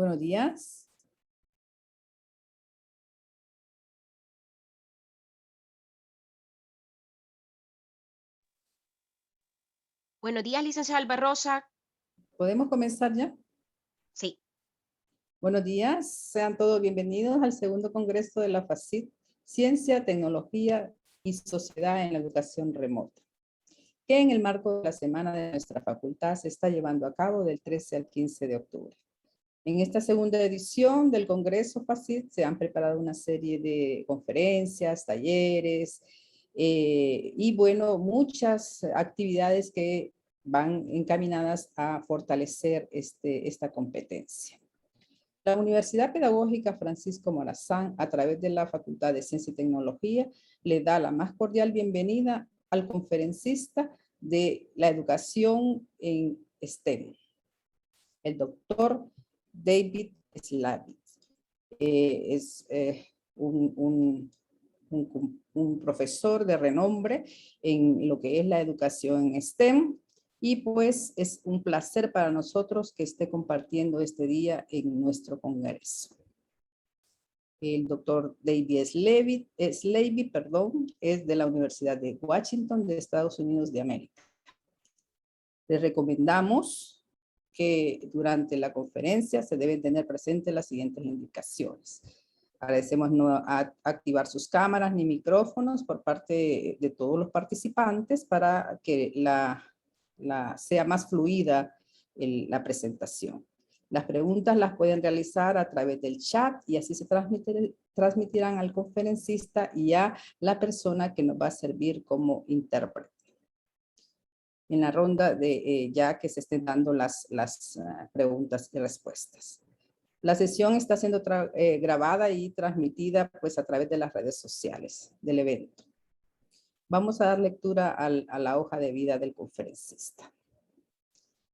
Buenos días. Buenos días, licenciada Albarrosa. ¿Podemos comenzar ya? Sí. Buenos días, sean todos bienvenidos al segundo congreso de la FACIT, Ciencia, Tecnología y Sociedad en la Educación Remota, que en el marco de la semana de nuestra facultad se está llevando a cabo del 13 al 15 de octubre. En esta segunda edición del Congreso FACIT se han preparado una serie de conferencias, talleres y bueno, muchas actividades que van encaminadas a fortalecer esta competencia. La Universidad Pedagógica Francisco Morazán, a través de la Facultad de Ciencia y Tecnología, le da la más cordial bienvenida al conferencista de la educación en STEM, el doctor David Slavitt. Es un profesor de renombre en lo que es la educación en STEM, y pues es un placer para nosotros que esté compartiendo este día en nuestro congreso. El doctor David Slavitt, es de la Universidad de Washington, de Estados Unidos de América. Les recomendamos que durante la conferencia se deben tener presentes las siguientes indicaciones. Agradecemos no activar sus cámaras ni micrófonos por parte de todos los participantes para que sea más fluida la presentación. Las preguntas las pueden realizar a través del chat y así se transmitirán al conferencista y a la persona que nos va a servir como intérprete. En la ronda ya que se estén dando las preguntas y respuestas. La sesión está siendo grabada y transmitida pues a través de las redes sociales del evento. Vamos a dar lectura a la hoja de vida del conferencista.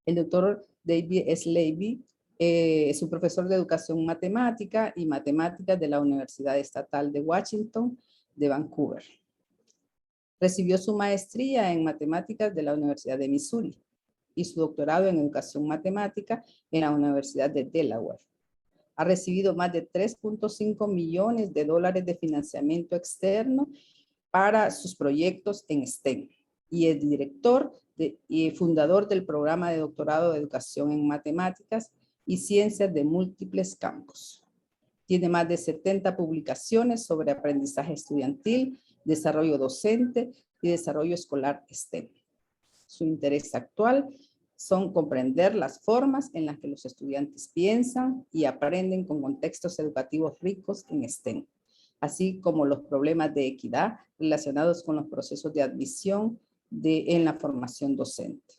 El doctor David Slavitt es un profesor de educación matemática y matemáticas de la Universidad Estatal de Washington de Vancouver. Recibió su maestría en matemáticas de la Universidad de Missouri y su doctorado en educación matemática en la Universidad de Delaware. Ha recibido más de 3.5 millones de dólares de financiamiento externo para sus proyectos en STEM y es director y fundador del programa de doctorado de educación en matemáticas y ciencias de múltiples campos. Tiene más de 70 publicaciones sobre aprendizaje estudiantil, desarrollo docente y desarrollo escolar STEM. Su interés actual son comprender las formas en las que los estudiantes piensan y aprenden con contextos educativos ricos en STEM, así como los problemas de equidad relacionados con los procesos de admisión en la formación docente.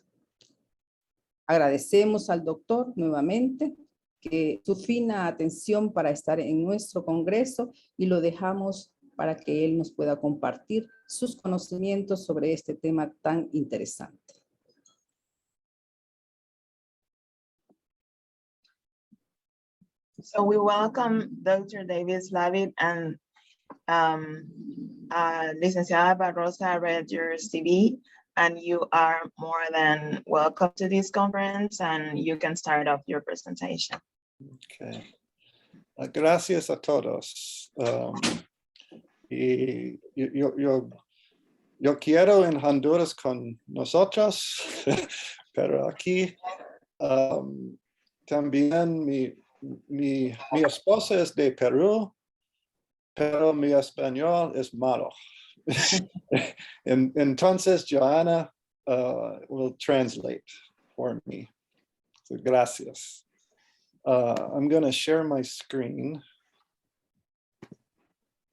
Agradecemos al doctor nuevamente su fina atención para estar en nuestro congreso y lo dejamos para que él nos pueda compartir sus conocimientos sobre este tema tan interesante. So we welcome Dr. David Slavitt, and Licenciada Barrosa read your CV, and you are more than welcome to this conference, and you can start off your presentation. Okay. Gracias a todos. Y yo quiero en Honduras con nosotros, pero aquí también mi esposa es de Perú, pero mi español es malo. Entonces, Joanna will translate for me. So, gracias. I'm going to share my screen.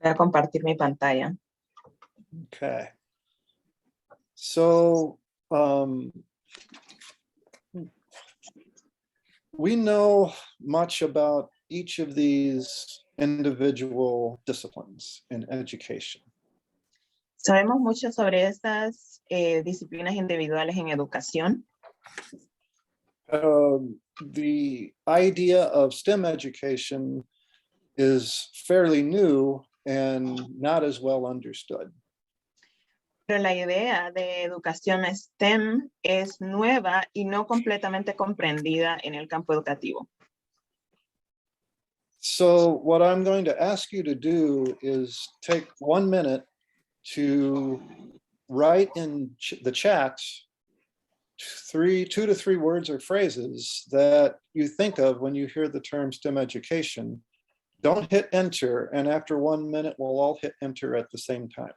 Voy a compartir mi pantalla. Okay. So, we know much about each of these individual disciplines in education. Sabemos mucho sobre estas disciplinas individuales en educación. The idea of STEM education is fairly new and not as well understood. Pero la idea de educación STEM es nueva y no completamente comprendida en el campo educativo. So what I'm going to ask you to do is take 1 minute to write in the chat 2 to 3 words or phrases that you think of when you hear the term STEM education. Don't hit enter, and after 1 minute, we'll all hit enter at the same time.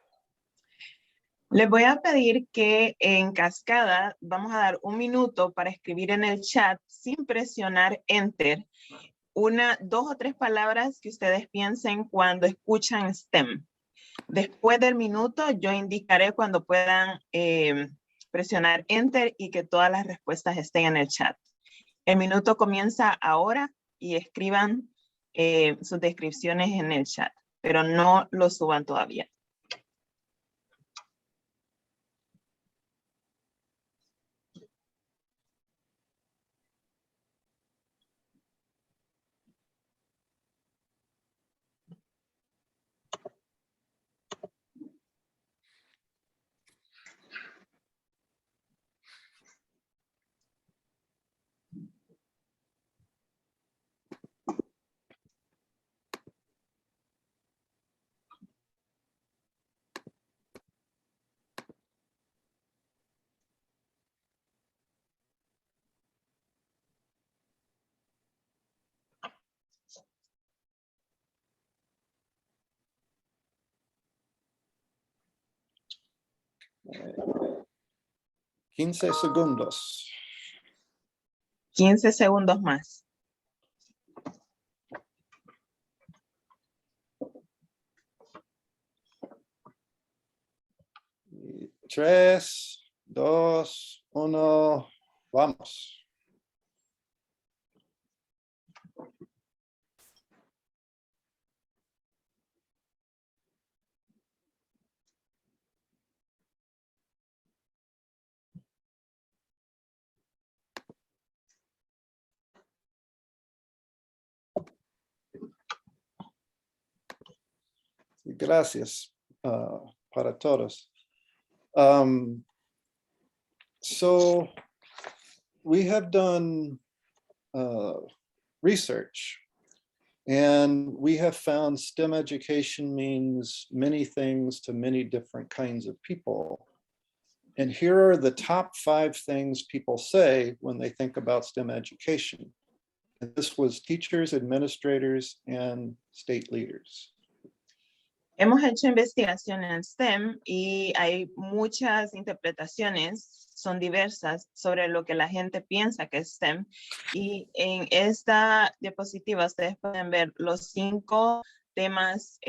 Les voy a pedir que en cascada vamos a dar 1 minuto para escribir en el chat sin presionar enter 1, 2 o 3 palabras que ustedes piensen cuando escuchan STEM. Después del minuto yo indicaré cuando puedan presionar enter y que todas las respuestas estén en el chat. El minuto comienza ahora y escriban sus descripciones en el chat, pero no lo suban todavía. Eh, 15 segundos. 15 segundos más. Y 3, 2, 1, vamos. Gracias para todos. So we have done research, and we have found STEM education means many things to many different kinds of people. And here are the top 5 things people say when they think about STEM education. And this was teachers, administrators, and state leaders. Hemos hecho investigación en STEM y hay muchas interpretaciones, son diversas, sobre lo que la gente piensa que es STEM. Y en esta diapositiva ustedes pueden ver los 5 temas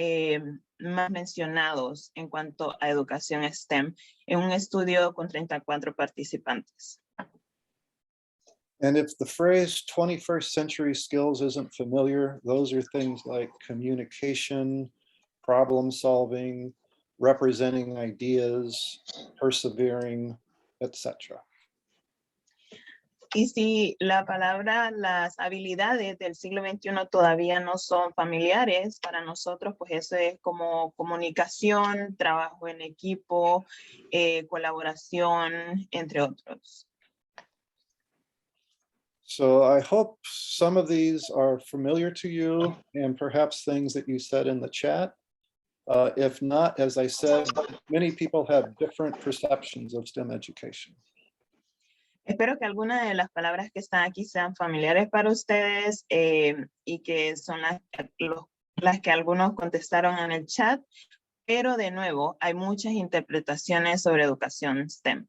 más mencionados en cuanto a educación STEM en un estudio con 34 participantes. And if the phrase 21st century skills isn't familiar, those are things like communication, problem solving, representing ideas, persevering, etc. Y si la palabra, las habilidades del siglo XXI todavía no son familiares para nosotros, pues eso es como comunicación, trabajo en equipo, colaboración, entre otros. So I hope some of these are familiar to you and perhaps things that you said in the chat. If not, as I said, many people have different perceptions of STEM education. Espero que algunas de las palabras que están aquí sean familiares para ustedes y que son las que algunos contestaron en el chat, pero de nuevo hay muchas interpretaciones sobre educación STEM.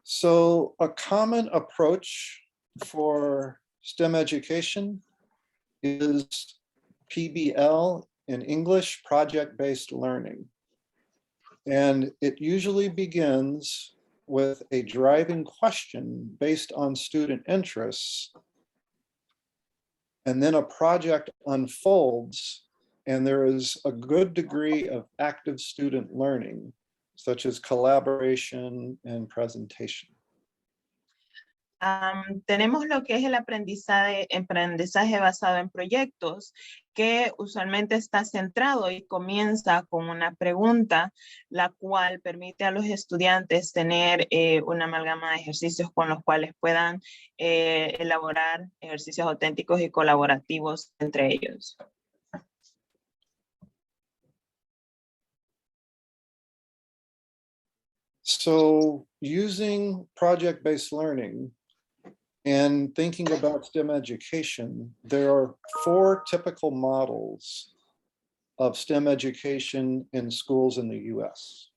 So a common approach for STEM education is PBL, in English, project-based learning. And it usually begins with a driving question based on student interests. And then a project unfolds, and there is a good degree of active student learning, such as collaboration and presentation. Tenemos lo que es el aprendizaje basado en proyectos, que usualmente está centrado y comienza con una pregunta, la cual permite a los estudiantes tener una amalgama de ejercicios con los cuales puedan elaborar ejercicios auténticos y colaborativos entre ellos. So using project-based learning and thinking about STEM education, there are 4 typical models of STEM education in schools in the US.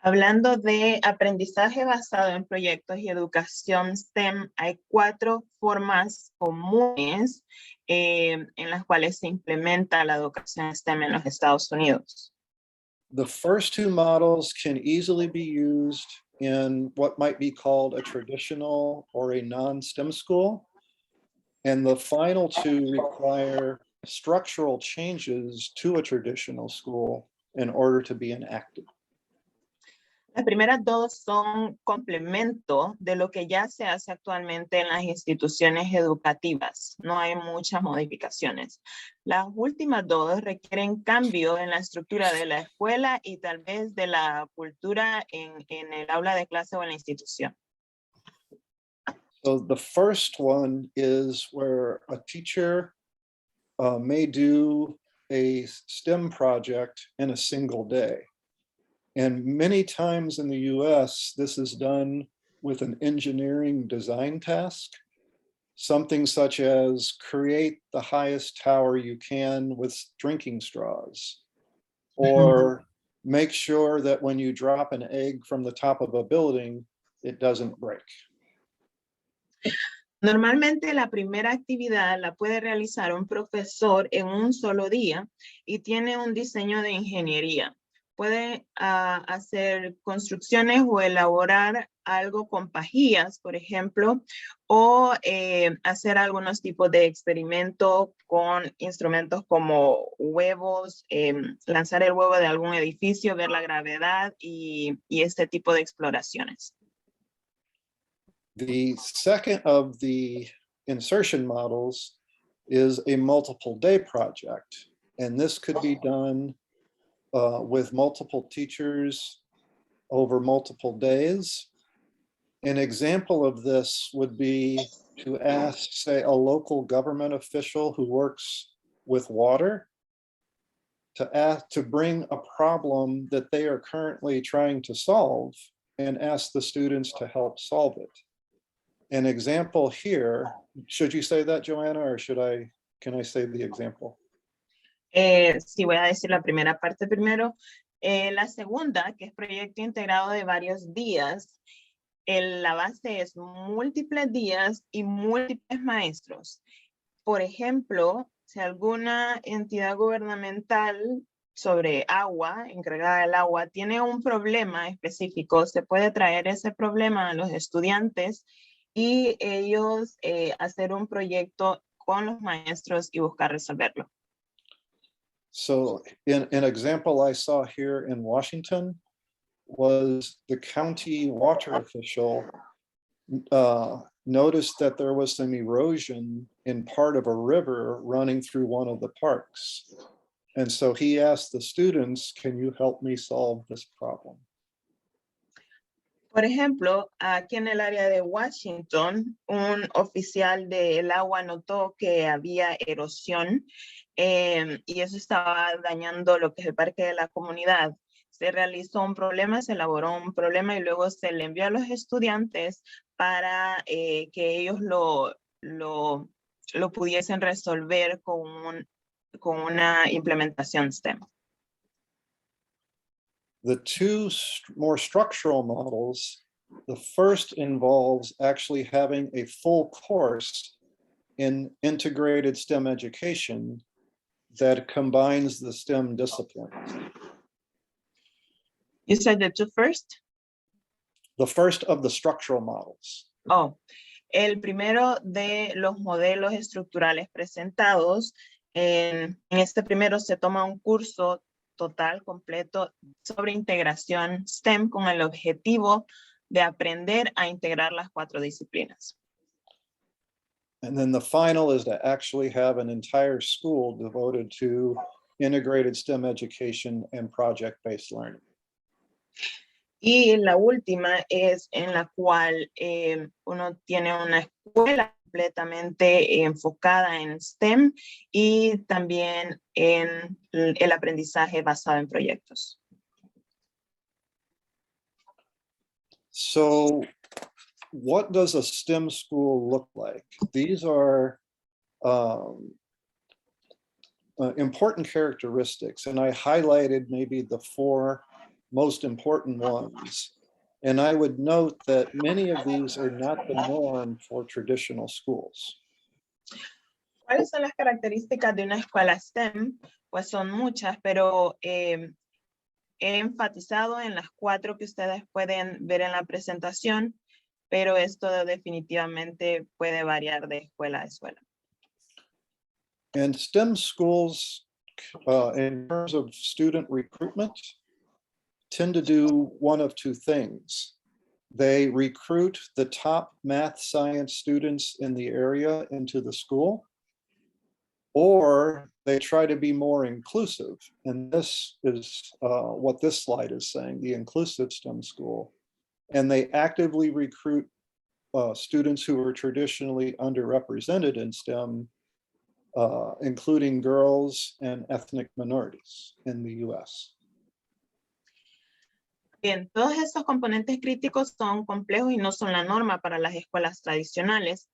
Hablando de aprendizaje basado en proyectos y educación STEM, hay 4 formas comunes en las cuales se implementa la educación STEM en los Estados Unidos. The first 2 models can easily be used in what might be called a traditional or a non-STEM school. And the final 2 require structural changes to a traditional school in order to be enacted. Las primeras 2 son complemento de lo que ya se hace actualmente en las instituciones educativas. No hay muchas modificaciones. Las últimas 2 requieren cambio en la estructura de la escuela y tal vez de la cultura en el aula de clase o en la institución. So the first one is where a teacher may do a STEM project in a single day. And many times in the US, this is done with an engineering design task, something such as create the highest tower you can with drinking straws, or make sure that when you drop an egg from the top of a building, it doesn't break. Normalmente la primera actividad la puede realizar un profesor en un solo día y tiene un diseño de ingeniería. Puede hacer construcciones o elaborar algo con pajillas, por ejemplo, o hacer algunos tipos de experimento con instrumentos como huevos, lanzar el huevo de algún edificio, ver la gravedad y este tipo de exploraciones. The second of the insertion models is a multiple day project. And this could be done with multiple teachers over multiple days. An example of this would be to ask, say, a local government official who works with water to bring a problem that they are currently trying to solve and ask the students to help solve it. An example here, should you say that, Joanna, or can I say the example? Sí, voy a decir la primera parte primero. La segunda, que es proyecto integrado de varios días, la base es múltiples días y múltiples maestros. Por ejemplo, si alguna entidad gubernamental sobre agua, encargada del agua, tiene un problema específico, se puede traer ese problema a los estudiantes y ellos hacer un proyecto con los maestros y buscar resolverlo. So an example I saw here in Washington was the county water official noticed that there was some erosion in part of a river running through one of the parks. And so he asked the students, can you help me solve this problem? Por ejemplo, aquí en el área de Washington, un oficial del agua notó que había erosión y eso estaba dañando lo que es el parque de la comunidad. Se realizó un problema, se elaboró un problema y luego se le envió a los estudiantes para que ellos lo pudiesen resolver con una implementación STEM. The 2 more structural models, the first involves actually having a full course in integrated STEM education that combines the STEM disciplines. You said the 2 first? The first of the structural models. Oh, el primero de los modelos estructurales presentados. En este primero se toma un curso total, completo, sobre integración STEM con el objetivo de aprender a integrar las 4 disciplinas. And then the final is to actually have an entire school devoted to integrated STEM education and project-based learning. Y la última es en la cual uno tiene una escuela completamente enfocada en STEM y también en el aprendizaje basado en proyectos. So what does a STEM school look like? These are important characteristics, and I highlighted maybe the 4 most important ones. And I would note that many of these are not the norm for traditional schools. ¿Cuáles son las características de una escuela STEM? Pues son muchas, pero he enfatizado en las 4 que ustedes pueden ver en la presentación, pero esto definitivamente puede variar de escuela a escuela. And STEM schools, in terms of student recruitment, tend to do one of 2 things. They recruit the top math science students in the area into the school, or they try to be more inclusive. And this is what this slide is saying, the inclusive STEM school. And they actively recruit students who are traditionally underrepresented in STEM, including girls and ethnic minorities in the US. Bien, todos estos componentes críticos son complejos y no son la norma para las escuelas tradicionales.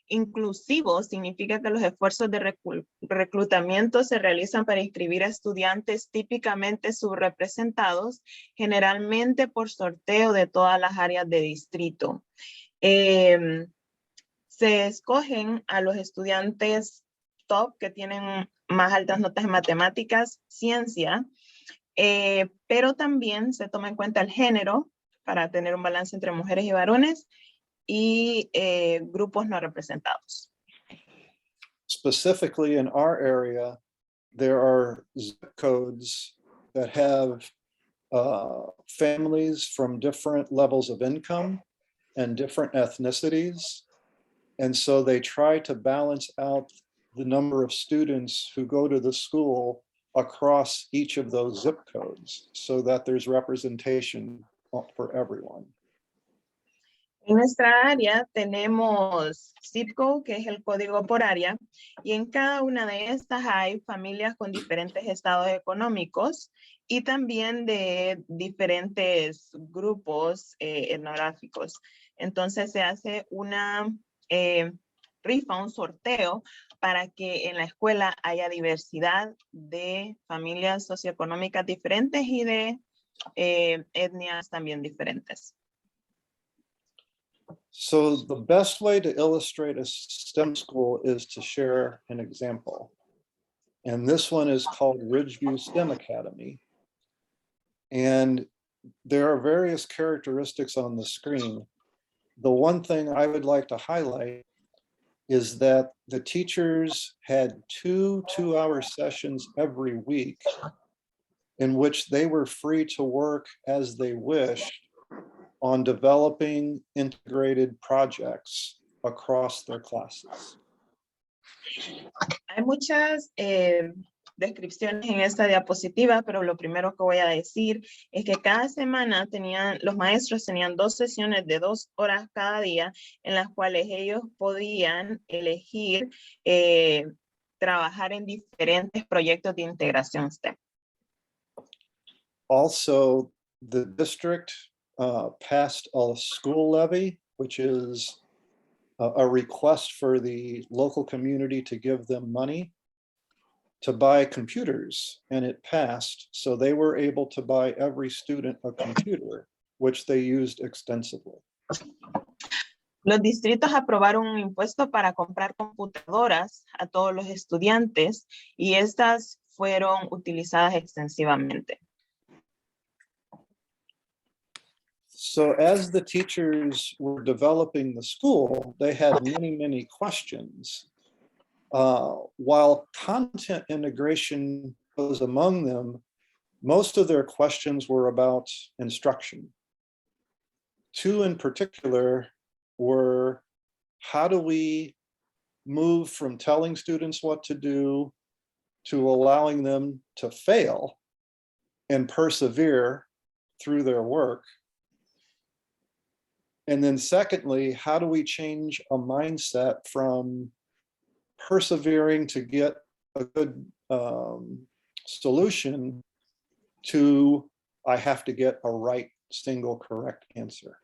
Inclusivo significa que los esfuerzos de reclutamiento se realizan para inscribir a estudiantes típicamente subrepresentados, generalmente por sorteo de todas las áreas de distrito. Se escogen a los estudiantes top que tienen más altas notas en matemáticas, ciencia, pero también se toma en cuenta el género para tener un balance entre mujeres y varones y grupos no representados. Specifically in our area, there are zip codes that have families from different levels of income and different ethnicities. And so they try to balance out the number of students who go to the school across each of those zip codes so that there's representation for everyone. En nuestra área tenemos zip code, que es el código por área, y en cada una de estas hay familias con diferentes estados económicos y también de diferentes grupos etnográficos. Entonces se hace una rifa, un sorteo, para que en la escuela haya diversidad de familias socioeconómicas diferentes y de etnias también diferentes. So the best way to illustrate a STEM school is to share an example. And this one is called Ridgeview STEM Academy. And there are various characteristics on the screen. The one thing I would like to highlight is that the teachers had 2 two-hour sessions every week in which they were free to work as they wished on developing integrated projects across their classes. Hay muchas descripciones en esta diapositiva, pero lo primero que voy a decir es que cada semana los maestros tenían 2 sesiones de 2 horas cada día en las cuales ellos podían elegir trabajar en diferentes proyectos de integración STEM. Also, the district passed a school levy, which is a request for the local community to give them money to buy computers, and it passed. So they were able to buy every student a computer, which they used extensively. Los distritos aprobaron un impuesto para comprar computadoras a todos los estudiantes y estas fueron utilizadas extensivamente. So as the teachers were developing the school, they had many, many questions. While content integration was among them, most of their questions were about instruction. two in particular were, how do we move from telling students what to do to allowing them to fail and persevere through their work? And then secondly, how do we change a mindset from persevering to get a good solution to I have to get a right single correct answer?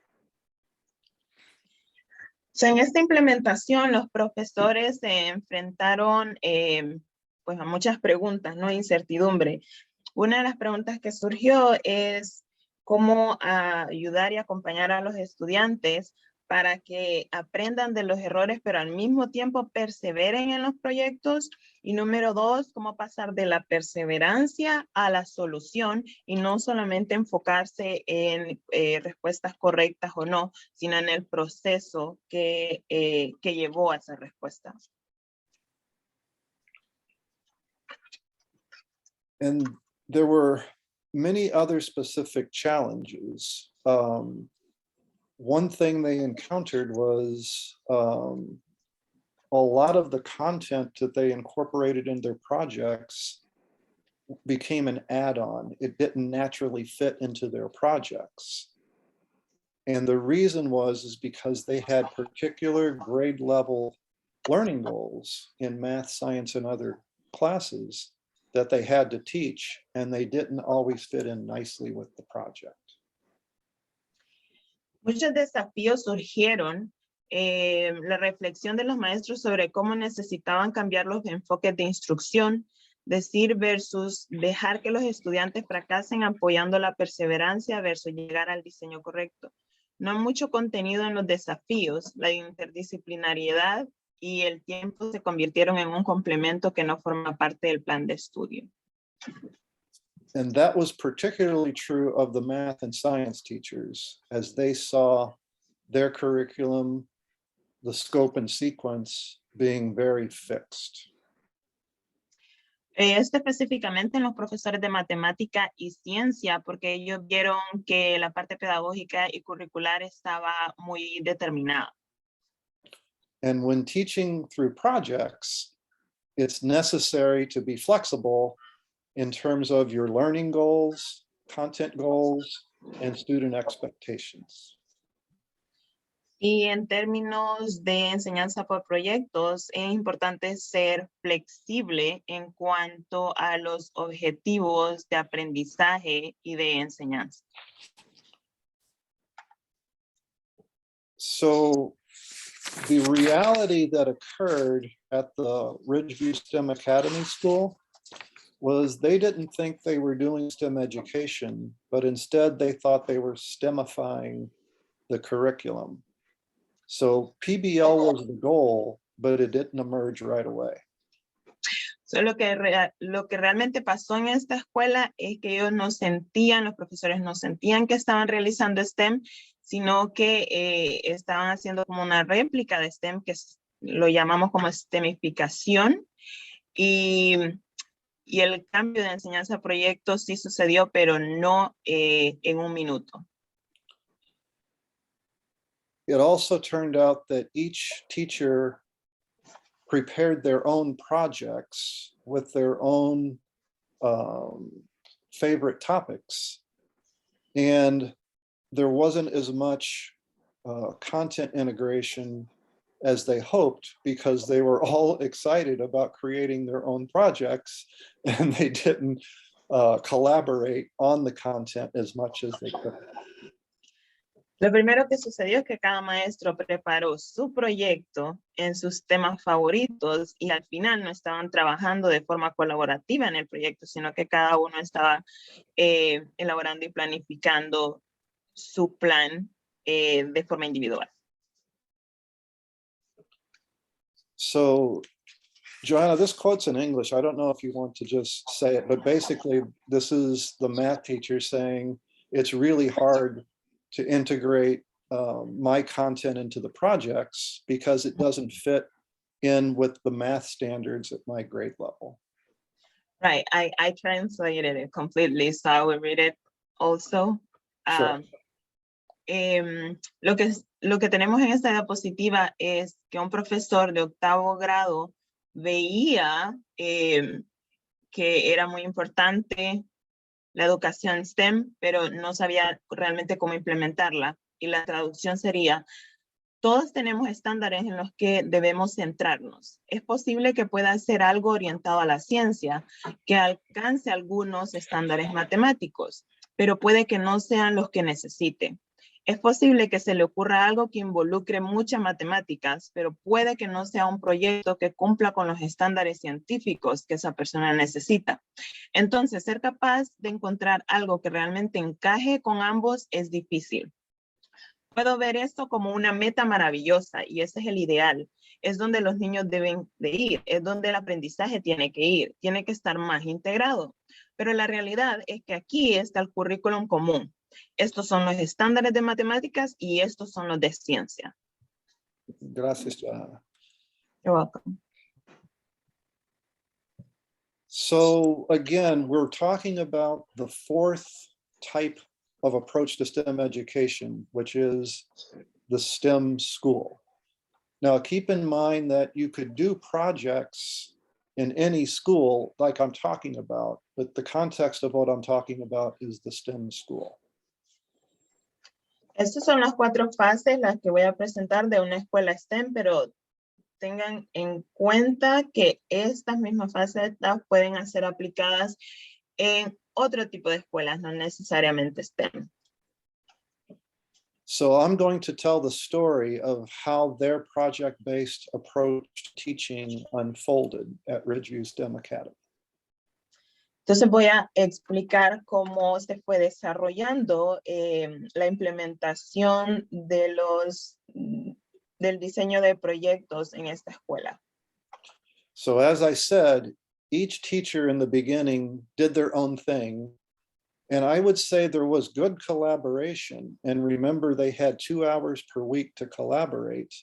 So, en esta implementación, los profesores se enfrentaron pues a muchas preguntas, ¿no? Incertidumbre. Una de las preguntas que surgió es cómo ayudar y acompañar a los estudiantes para que aprendan de los errores, pero al mismo tiempo perseveren en los proyectos. Y número 2, cómo pasar de la perseverancia a la solución y no solamente enfocarse en respuestas correctas o no, sino en el proceso que llevó a esa respuesta. And there were many other specific challenges. One thing they encountered was a lot of the content that they incorporated in their projects became an add-on. It didn't naturally fit into their projects. And the reason is because they had particular grade level learning goals in math, science, and other classes that they had to teach, and they didn't always fit in nicely with the project. Muchos desafíos surgieron, la reflexión de los maestros sobre cómo necesitaban cambiar los enfoques de instrucción, decir versus dejar que los estudiantes fracasen apoyando la perseverancia versus llegar al diseño correcto. No hay mucho contenido en los desafíos, la interdisciplinariedad y el tiempo se convirtieron en un complemento que no forma parte del plan de estudio. And that was particularly true of the math and science teachers, as they saw their curriculum, the scope and sequence being very fixed. Esto específicamente en los profesores de matemática y ciencia, porque ellos vieron que la parte pedagógica y curricular estaba muy determinada. And when teaching through projects, it's necessary to be flexible in terms of your learning goals, content goals, and student expectations. Y en términos de enseñanza por proyectos, es importante ser flexible en cuanto a los objetivos de aprendizaje y de enseñanza. So the reality that occurred at the Ridgeview STEM Academy School was they didn't think they were doing STEM education, but instead they thought they were STEMifying the curriculum. So PBL was the goal, but it didn't emerge right away. So, lo que realmente pasó en esta escuela es que ellos no sentían, los profesores no sentían que estaban realizando STEM, sino que estaban haciendo como una réplica de STEM, que lo llamamos como STEMificación. Y el cambio de enseñanza a proyectos sí sucedió, pero no en un minuto. It also turned out that each teacher prepared their own projects with their own favorite topics. And there wasn't as much content integration as they hoped, because they were all excited about creating their own projects and they didn't collaborate on the content as much as they could. Lo primero que sucedió es que cada maestro preparó su proyecto en sus temas favoritos y al final no estaban trabajando de forma colaborativa en el proyecto, sino que cada uno estaba elaborando y planificando su plan de forma individual. So, Joanna, this quote's in English. I don't know if you want to just say it, but basically this is the math teacher saying it's really hard to integrate my content into the projects because it doesn't fit in with the math standards at my grade level. Right, I translated it completely, so I will read it also. Sure. lo que tenemos en esta diapositiva es que un profesor de 8º grado veía que era muy importante la educación STEM, pero no sabía realmente cómo implementarla. Y la traducción sería: todos tenemos estándares en los que debemos centrarnos. Es posible que pueda ser algo orientado a la ciencia, que alcance algunos estándares matemáticos, pero puede que no sean los que necesite. Es posible que se le ocurra algo que involucre muchas matemáticas, pero puede que no sea un proyecto que cumpla con los estándares científicos que esa persona necesita. Entonces, ser capaz de encontrar algo que realmente encaje con ambos es difícil. Puedo ver esto como una meta maravillosa y ese es el ideal. Es donde los niños deben de ir, es donde el aprendizaje tiene que ir, tiene que estar más integrado. Pero la realidad es que aquí está el currículum común. Estos son los estándares de matemáticas y estos son los de ciencia. Gracias, Johanna. You're welcome. So again, we're talking about the 4th type of approach to STEM education, which is the STEM school. Now, keep in mind that you could do projects in any school like I'm talking about, but the context of what I'm talking about is the STEM school. Estas son las 4 fases las que voy a presentar de una escuela STEM, pero tengan en cuenta que estas mismas facetas pueden ser aplicadas en otro tipo de escuelas, no necesariamente STEM. So I'm going to tell the story of how their project-based approach to teaching unfolded at Ridgeview STEM Academy. Entonces voy a explicar cómo se fue desarrollando la implementación de del diseño de proyectos en esta escuela. So as I said, each teacher in the beginning did their own thing. And I would say there was good collaboration. And remember, they had 2 hours per week to collaborate,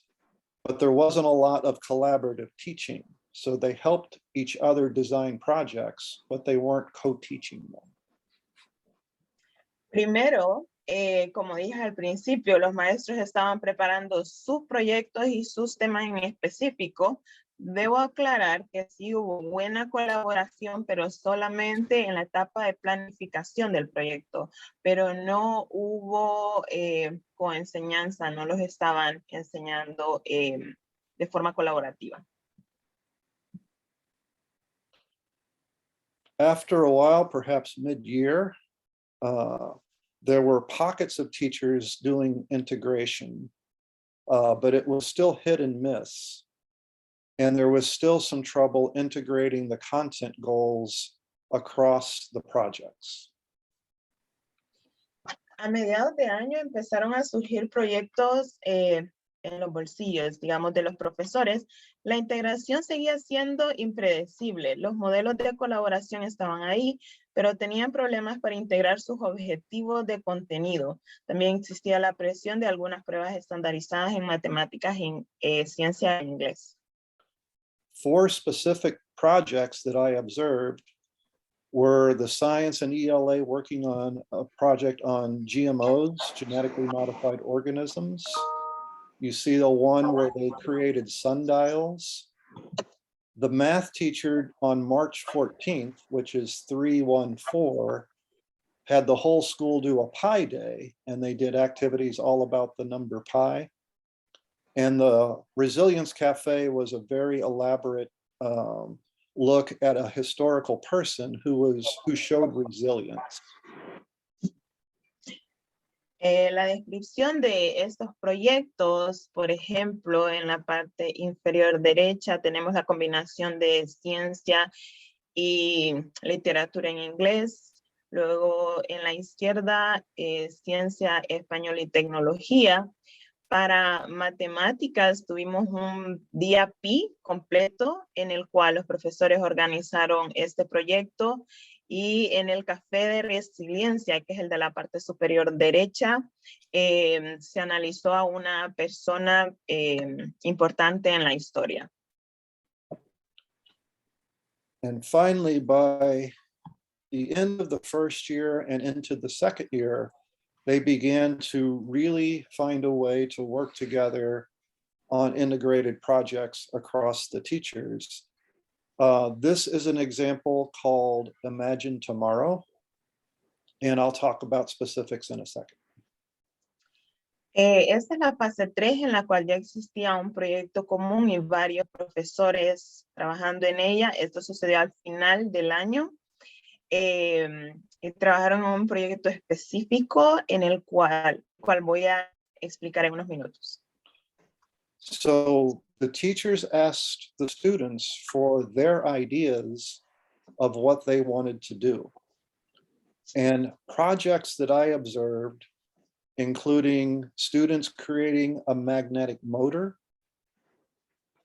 but there wasn't a lot of collaborative teaching. So they helped each other design projects, but they weren't co-teaching them. Primero, como dije al principio, los maestros estaban preparando sus proyectos y sus temas en específico. Debo aclarar que sí hubo buena colaboración, pero solamente en la etapa de planificación del proyecto, pero no hubo coenseñanza, no los estaban enseñando de forma colaborativa. After a while, perhaps mid-year, there were pockets of teachers doing integration, but it was still hit and miss. And there was still some trouble integrating the content goals across the projects. A mediados de año empezaron a surgir proyectos en los bolsillos, digamos, de los profesores. La integración seguía siendo impredecible. Los modelos de colaboración estaban ahí, pero tenían problemas para integrar sus objetivos de contenido. También existía la presión de algunas pruebas estandarizadas en matemáticas y ciencia en inglés. 4 specific projects that I observed were the science and ELA working on a project on GMOs, genetically modified organisms. You see the one where they created sundials. The math teacher on March 14th, which is 314, had the whole school do a pi day, and they did activities all about the number pi. And the Resilience Cafe was a very elaborate look at a historical person who showed resilience. La descripción de estos proyectos, por ejemplo, en la parte inferior derecha tenemos la combinación de ciencia y literatura en inglés. Luego en la izquierda, ciencia, español y tecnología. Para matemáticas tuvimos un día pi completo en el cual los profesores organizaron este proyecto. Y en el café de resiliencia, que es el de la parte superior derecha, se analizó a una persona importante en la historia. And finally, by the end of the first year and into the second year, they began to really find a way to work together on integrated projects across the teachers. This is an example called Imagine Tomorrow, and I'll talk about specifics in a second. Esta es la fase 3 en la cual ya existía un proyecto común y varios profesores trabajando en ella. Esto sucedió al final del año. Y trabajaron en un proyecto específico en el cual voy a explicar en unos minutos. So the teachers asked the students for their ideas of what they wanted to do. And projects that I observed, including students creating a magnetic motor,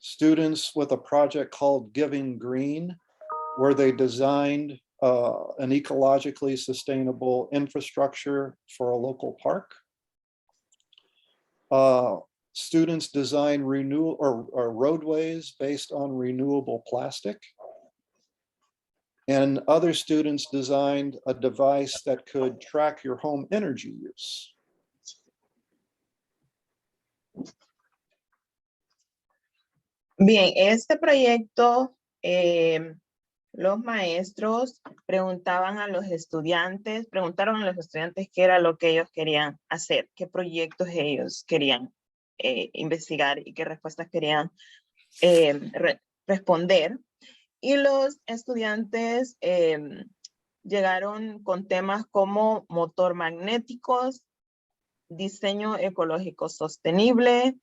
students with a project called Giving Green, where they designed an ecologically sustainable infrastructure for a local park. Students design renewal or roadways based on renewable plastic. And other students designed a device that could track your home energy use. Bien, este proyecto, los maestros preguntaron a los estudiantes qué era lo que ellos querían hacer, qué proyectos ellos querían investigar y qué respuestas querían responder. Y los estudiantes llegaron con temas como motor magnéticos, diseño ecológico sostenible,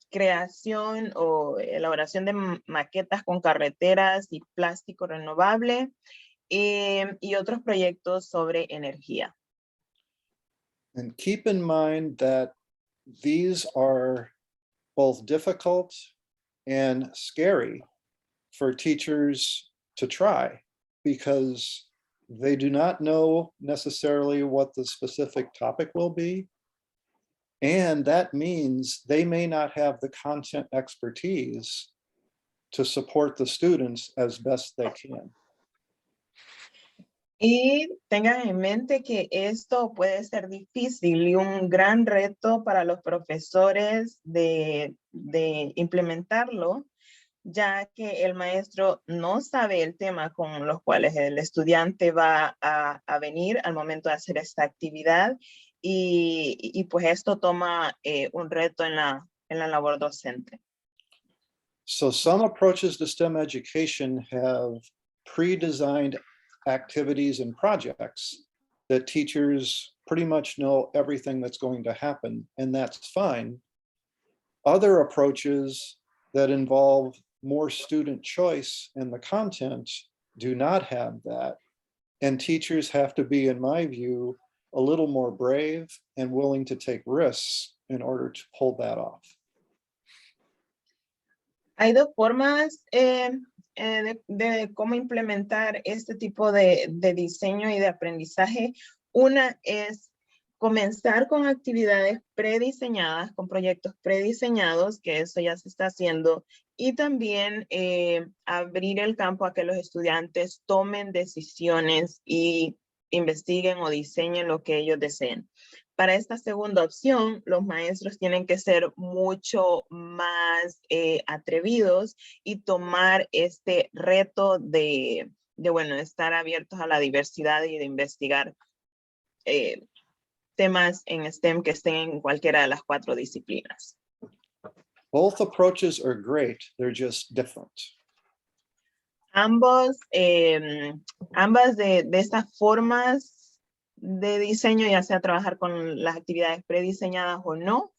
creación o elaboración de maquetas con carreteras y plástico renovable y otros proyectos sobre energía. And keep in mind that these are both difficult and scary for teachers to try, because they do not know necessarily what the specific topic will be. And that means they may not have the content expertise to support the students as best they can. Y tengan en mente que esto puede ser difícil y un gran reto para los profesores de implementarlo, ya que el maestro no sabe el tema con los cuales el estudiante va a venir al momento de hacer esta actividad y pues esto toma un reto en la labor docente. So some approaches to STEM education have pre-designed activities and projects that teachers pretty much know everything that's going to happen, and that's fine. Other approaches that involve more student choice in the content do not have that, and teachers have to be, in my view, a little more brave and willing to take risks in order to pull that off. Hay dos formas de cómo implementar este tipo de diseño y de aprendizaje. Una es comenzar con actividades prediseñadas, con proyectos prediseñados, que eso ya se está haciendo, y también abrir el campo a que los estudiantes tomen decisiones y investiguen o diseñen lo que ellos deseen. Para esta segunda opción, los maestros tienen que ser mucho más atrevidos y tomar este reto de estar abiertos a la diversidad y de investigar temas en STEM que estén en cualquiera de las 4 disciplinas. Both approaches are great, they're just different. Ambas de estas formas de diseño, ya sea trabajar con las actividades prediseñadas o no,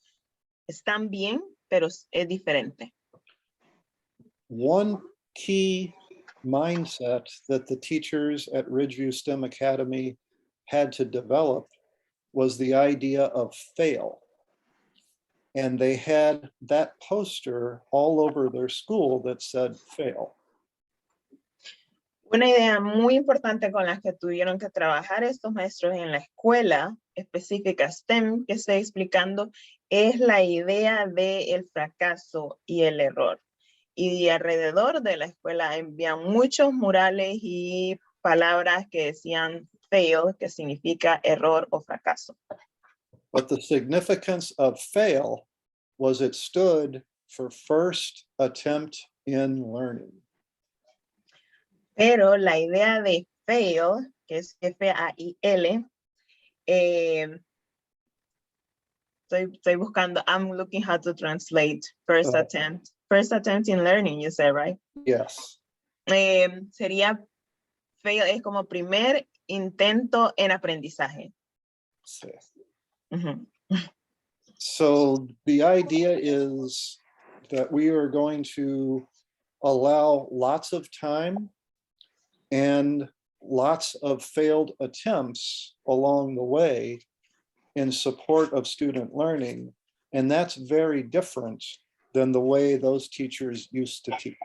están bien, pero es diferente. One key mindset that the teachers at Ridgeview STEM Academy had to develop was the idea of fail. And they had that poster all over their school that said fail. Una idea muy importante con la que tuvieron que trabajar estos maestros en la escuela específica STEM que estoy explicando es la idea del fracaso y el error. Y alrededor de la escuela envían muchos murales y palabras que decían fail, que significa error o fracaso. But the significance of fail was it stood for first attempt in learning. Pero la idea de fail, que es F-A-I-L, estoy buscando, I'm looking how to translate first attempt. First attempt in learning, you said, right? Yes. Sería fail, es como primer intento en aprendizaje. Sí. Ujú. So the idea is that we are going to allow lots of time and lots of failed attempts along the way in support of student learning. And that's very different than the way those teachers used to teach.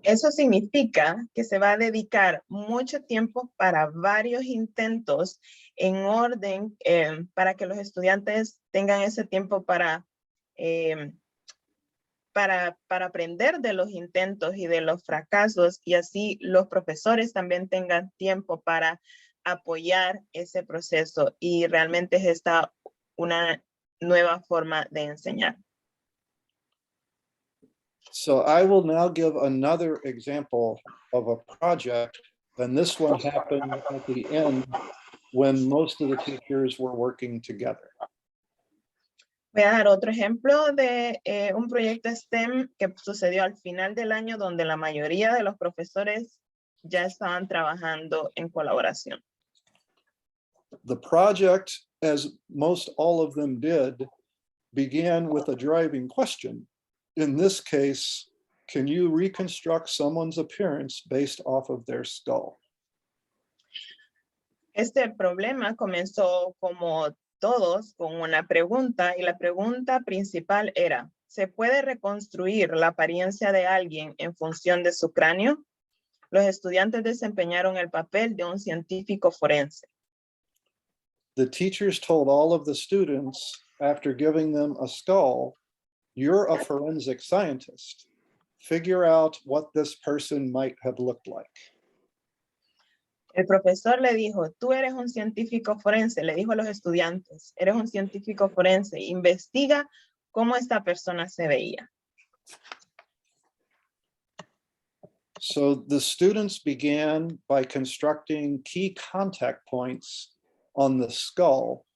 Eso significa que se va a dedicar mucho tiempo para varios intentos en orden para que los estudiantes tengan ese tiempo para aprender de los intentos y de los fracasos, y así los profesores también tengan tiempo para apoyar ese proceso, y realmente es esta una nueva forma de enseñar. So I will now give another example of a project, and this one happened at the end when most of the teachers were working together. Voy a dar otro ejemplo de un proyecto STEM que sucedió al final del año, donde la mayoría de los profesores ya estaban trabajando en colaboración. The project, as most all of them did, began with a driving question. In this case, can you reconstruct someone's appearance based off of their skull? Este problema comenzó como todos con una pregunta, y la pregunta principal era: ¿se puede reconstruir la apariencia de alguien en función de su cráneo? Los estudiantes desempeñaron el papel de un científico forense. The teachers told all of the students, after giving them a skull, you're a forensic scientist. Figure out what this person might have looked like. El profesor le dijo: tú eres un científico forense, le dijo a los estudiantes, eres un científico forense, investiga cómo esta persona se veía. So the students began by constructing key contact points on the skull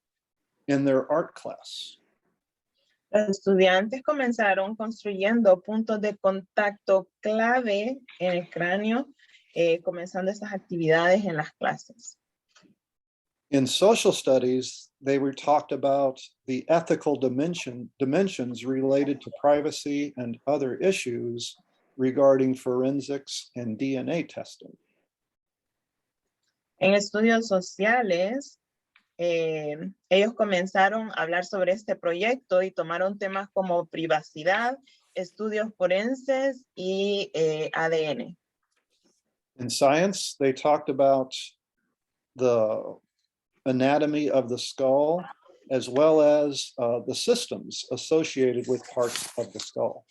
in their art class. Los estudiantes comenzaron construyendo puntos de contacto clave en el cráneo, comenzando esas actividades en las clases. In social studies, they were talked about the ethical dimensions related to privacy and other issues regarding forensics and DNA testing. En estudios sociales, ellos comenzaron a hablar sobre este proyecto y tomaron temas como privacidad, estudios forenses y ADN. In science, they talked about the anatomy of the skull, as well as the systems associated with parts of the skull.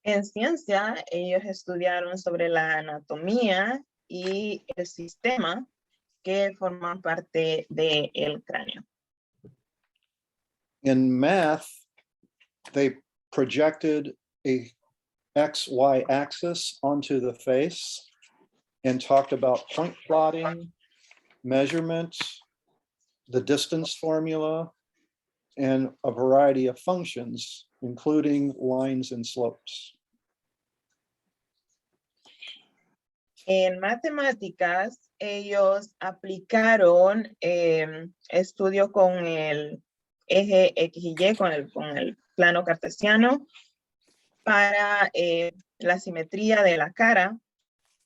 En ciencia, ellos estudiaron sobre la anatomía y el sistema que forman parte del cráneo. In math, they projected a XY axis onto the face and talked about point plotting, measurement, the distance formula, and a variety of functions, including lines and slopes. En matemáticas, ellos aplicaron estudio con el eje X y Y, con el plano cartesiano, para la simetría de la cara.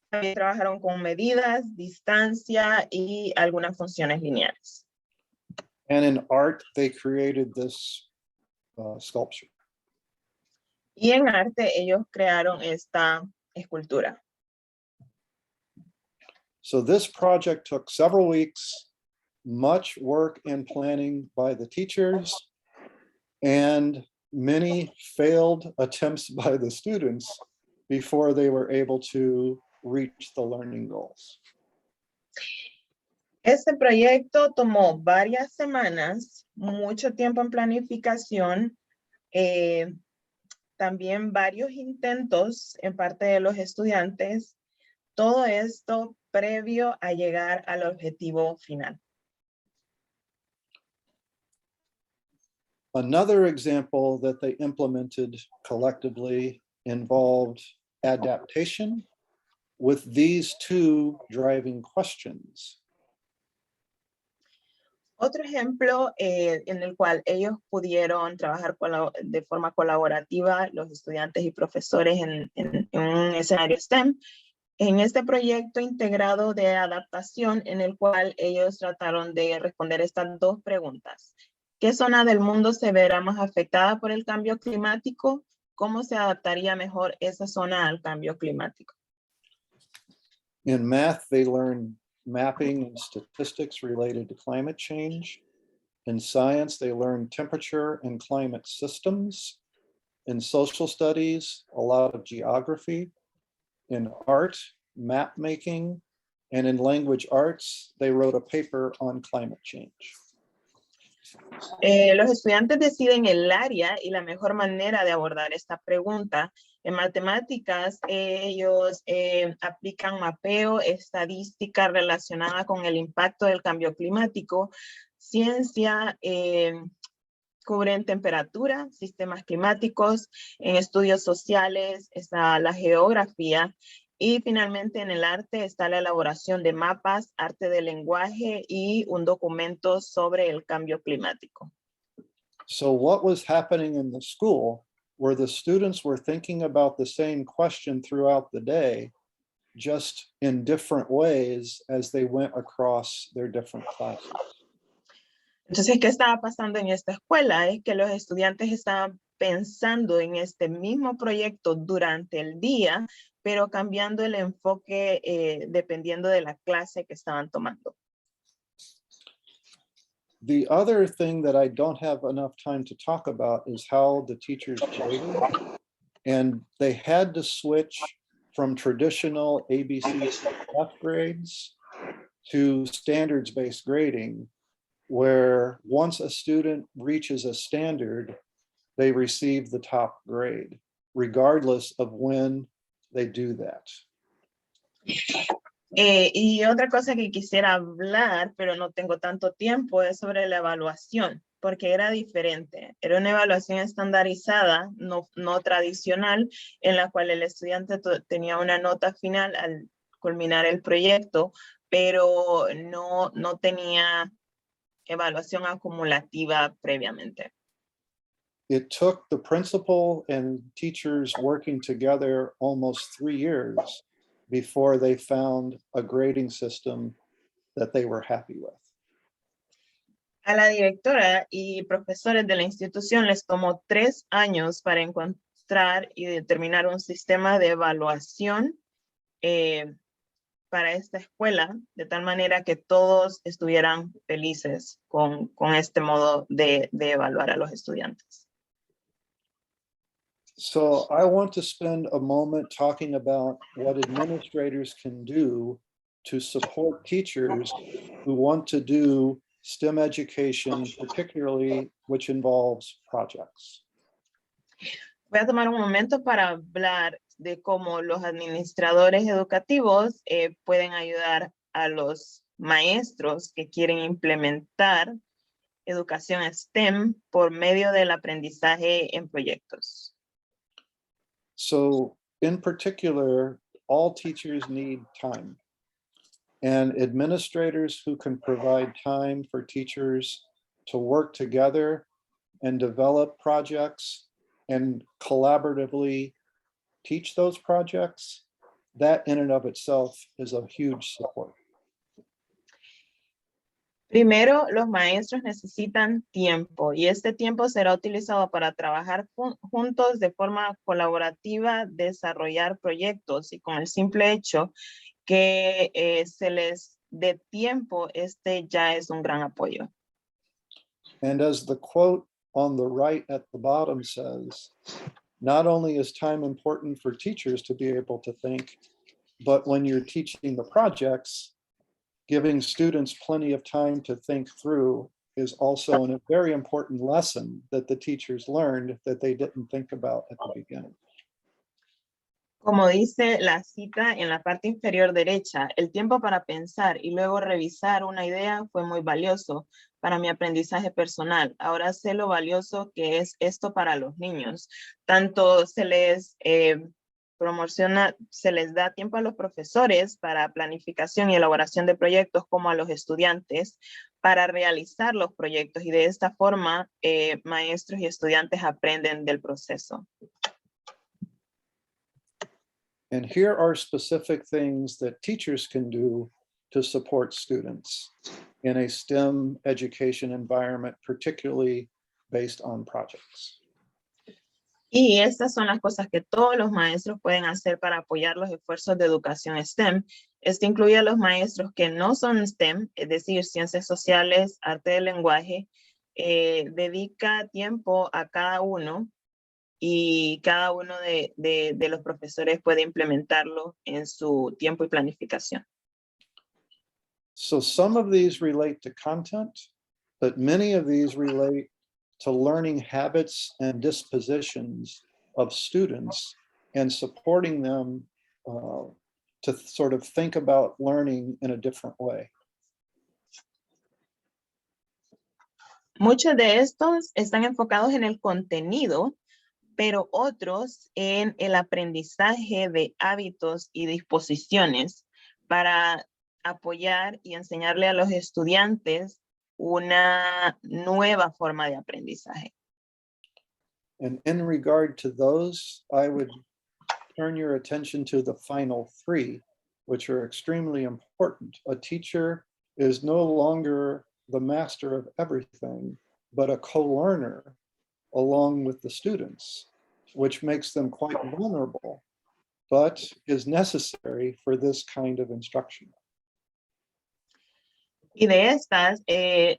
También trabajaron con medidas, distancia y algunas funciones lineales. And in art, they created this sculpture. Y en arte, ellos crearon esta escultura. So this project took several weeks, much work and planning by the teachers, and many failed attempts by the students before they were able to reach the learning goals. Este proyecto tomó varias semanas, mucho tiempo en planificación, también varios intentos en parte de los estudiantes, todo esto previo a llegar al objetivo final. Another example that they implemented collectively involved adaptation with these two driving questions. Otro ejemplo en el cual ellos pudieron trabajar de forma colaborativa, los estudiantes y profesores en un escenario STEM, en este proyecto integrado de adaptación en el cual ellos trataron de responder estas dos preguntas. ¿Qué zona del mundo se verá más afectada por el cambio climático? ¿Cómo se adaptaría mejor esa zona al cambio climático? In math, they learned mapping and statistics related to climate change. In science, they learned temperature and climate systems. In social studies, a lot of geography. In art, map making. And in language arts, they wrote a paper on climate change. Los estudiantes deciden el área y la mejor manera de abordar esta pregunta. En matemáticas, ellos aplican mapeo, estadística relacionada con el impacto del cambio climático. Ciencia, cubren temperatura, sistemas climáticos. En estudios sociales está la geografía. Y finalmente en el arte está la elaboración de mapas, arte del lenguaje y un documento sobre el cambio climático. So what was happening in the school where the students were thinking about the same question throughout the day, just in different ways as they went across their different classes? Entonces, ¿qué estaba pasando en esta escuela? Es que los estudiantes estaban pensando en este mismo proyecto durante el día, pero cambiando el enfoque dependiendo de la clase que estaban tomando. The other thing that I don't have enough time to talk about is how the teachers graded. And they had to switch from traditional ABC F grades to standards-based grading, where once a student reaches a standard, they receive the top grade, regardless of when they do that. Y otra cosa que quisiera hablar, pero no tengo tanto tiempo, es sobre la evaluación, porque era diferente. Era una evaluación estandarizada, no tradicional, en la cual el estudiante tenía una nota final al culminar el proyecto, pero no tenía evaluación acumulativa previamente. It took the principal and teachers working together almost 3 years before they found a grading system that they were happy with. A la directora y profesores de la institución les tomó 3 años para encontrar y determinar un sistema de evaluación para esta escuela, de tal manera que todos estuvieran felices con este modo de evaluar a los estudiantes. So I want to spend a moment talking about what administrators can do to support teachers who want to do STEM education, particularly which involves projects. Voy a tomar un momento para hablar de cómo los administradores educativos pueden ayudar a los maestros que quieren implementar educación STEM por medio del aprendizaje en proyectos. So in particular, all teachers need time. And administrators who can provide time for teachers to work together and develop projects and collaboratively teach those projects, that in and of itself is a huge support. Primero, los maestros necesitan tiempo y este tiempo será utilizado para trabajar juntos de forma colaborativa, desarrollar proyectos y con el simple hecho que se les dé tiempo, este ya es un gran apoyo. And as the quote on the right at the bottom says, not only is time important for teachers to be able to think, but when you're teaching the projects, giving students plenty of time to think through is also a very important lesson that the teachers learned that they didn't think about at the beginning. Como dice la cita en la parte inferior derecha, el tiempo para pensar y luego revisar una idea fue muy valioso para mi aprendizaje personal. Ahora sé lo valioso que es esto para los niños. Tanto se les promociona, se les da tiempo a los profesores para planificación y elaboración de proyectos como a los estudiantes para realizar los proyectos y de esta forma maestros y estudiantes aprenden del proceso. And here are specific things that teachers can do to support students in a STEM education environment, particularly based on projects. Y estas son las cosas que todos los maestros pueden hacer para apoyar los esfuerzos de educación STEM. Esto incluye a los maestros que no son STEM, es decir, ciencias sociales, arte del lenguaje, dedica tiempo a cada uno y cada uno de los profesores puede implementarlo en su tiempo y planificación. So some of these relate to content, but many of these relate to learning habits and dispositions of students and supporting them to sort of think about learning in a different way. Muchos de estos están enfocados en el contenido, pero otros en el aprendizaje de hábitos y disposiciones para apoyar y enseñarle a los estudiantes una nueva forma de aprendizaje. And in regard to those, I would turn your attention to the final three, which are extremely important. A teacher is no longer the master of everything, but a co-learner along with the students, which makes them quite vulnerable, but is necessary for this kind of instruction. Y de estas,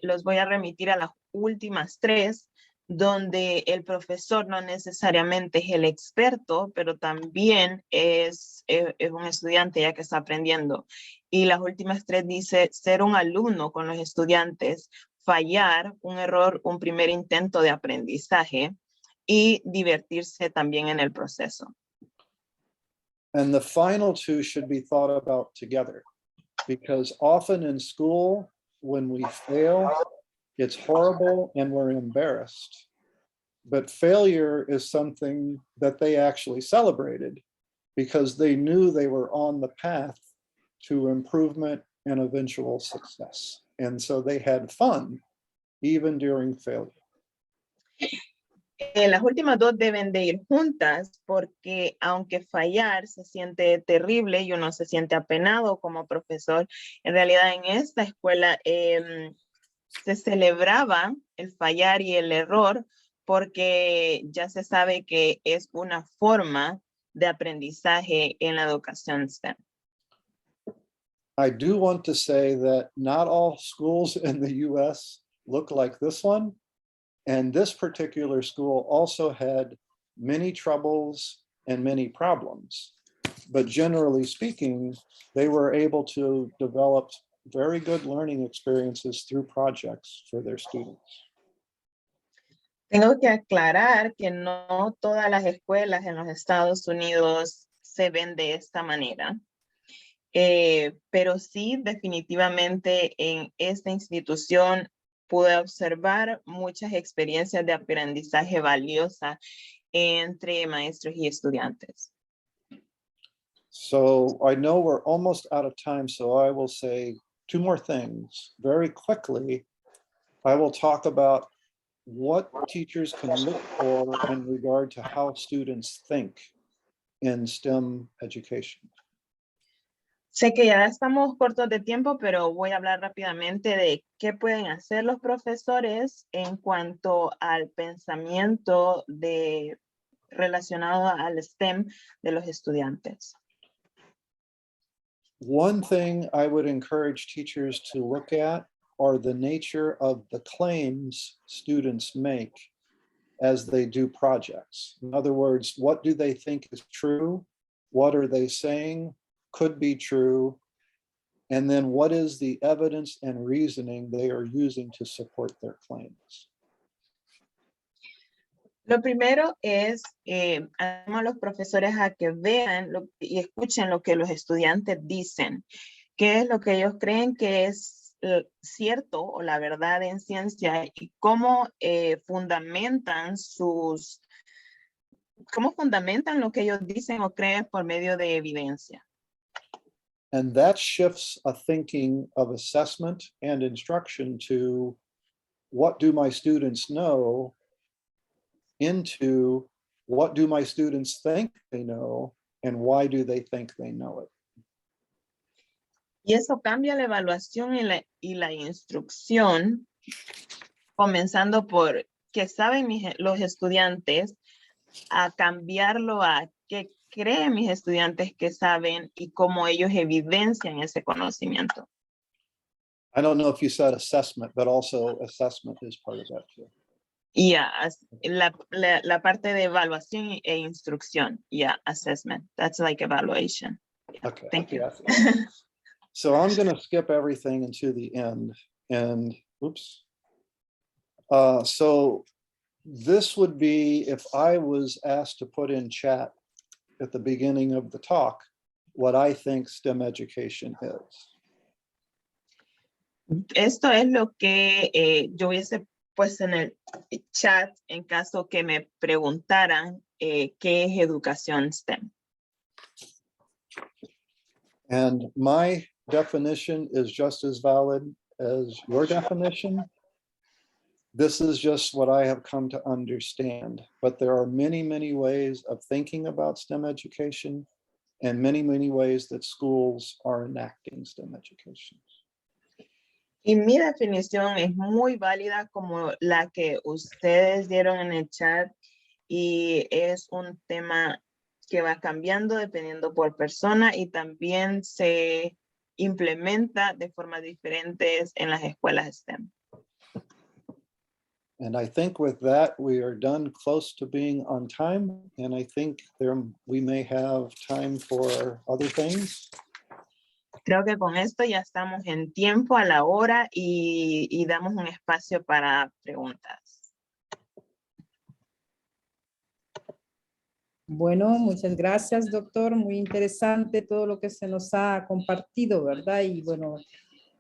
los voy a remitir a las últimas tres, donde el profesor no necesariamente es el experto, pero también es un estudiante ya que está aprendiendo. Y las últimas tres dice ser un alumno con los estudiantes, fallar, un error, un primer intento de aprendizaje y divertirse también en el proceso. And the final two should be thought about together, because often in school, when we fail, it's horrible and we're embarrassed. But failure is something that they actually celebrated because they knew they were on the path to improvement and eventual success. And so they had fun even during failure. Las últimas dos deben de ir juntas porque aunque fallar se siente terrible y uno se siente apenado como profesor, en realidad en esta escuela se celebraba el fallar y el error porque ya se sabe que es una forma de aprendizaje en la educación STEM. I do want to say that not all schools in the US look like this one. And this particular school also had many troubles and many problems. But generally speaking, they were able to develop very good learning experiences through projects for their students. Tengo que aclarar que no todas las escuelas en los Estados Unidos se ven de esta manera. Pero sí, definitivamente en esta institución pude observar muchas experiencias de aprendizaje valiosa entre maestros y estudiantes. So I know we're almost out of time, so I will say two more things. Very quickly, I will talk about what teachers can look for in regard to how students think in STEM education. Sé que ya estamos cortos de tiempo, pero voy a hablar rápidamente de qué pueden hacer los profesores en cuanto al pensamiento relacionado al STEM de los estudiantes. One thing I would encourage teachers to look at are the nature of the claims students make as they do projects. In other words, what do they think is true? What are they saying could be true? And then what is the evidence and reasoning they are using to support their claims? Lo primero es, animamos a los profesores a que vean y escuchen lo que los estudiantes dicen, qué es lo que ellos creen que es cierto o la verdad en ciencia y cómo fundamentan lo que ellos dicen o creen por medio de evidencia. And that shifts a thinking of assessment and instruction to what do my students know into what do my students think they know and why do they think they know it. Y eso cambia la evaluación y la instrucción, comenzando por qué saben los estudiantes, a cambiarlo a qué creen mis estudiantes que saben y cómo ellos evidencian ese conocimiento. I don't know if you said assessment, but also assessment is part of that too. Yeah, la parte de evaluación e instrucción. Yeah, assessment. That's like evaluation. Yeah, Okay. thank you. Yes. So I'm going to skip everything until the end. And oops. So this would be if I was asked to put in chat at the beginning of the talk what I think STEM education is. Esto es lo que yo hubiese puesto en el chat en caso que me preguntaran qué es educación STEM. And my definition is just as valid as your definition. This is just what I have come to understand, but there are many, many ways of thinking about STEM education and many, many ways that schools are enacting STEM education. Y mi definición es muy válida como la que ustedes dieron en el chat y es un tema que va cambiando dependiendo por persona y también se implementa de formas diferentes en las escuelas STEM. And I think with that, we are done close to being on time. And I think we may have time for other things. Creo que con esto ya estamos en tiempo a la hora y damos un espacio para preguntas. Bueno, muchas gracias, doctor. Muy interesante todo lo que se nos ha compartido, ¿verdad? Y bueno,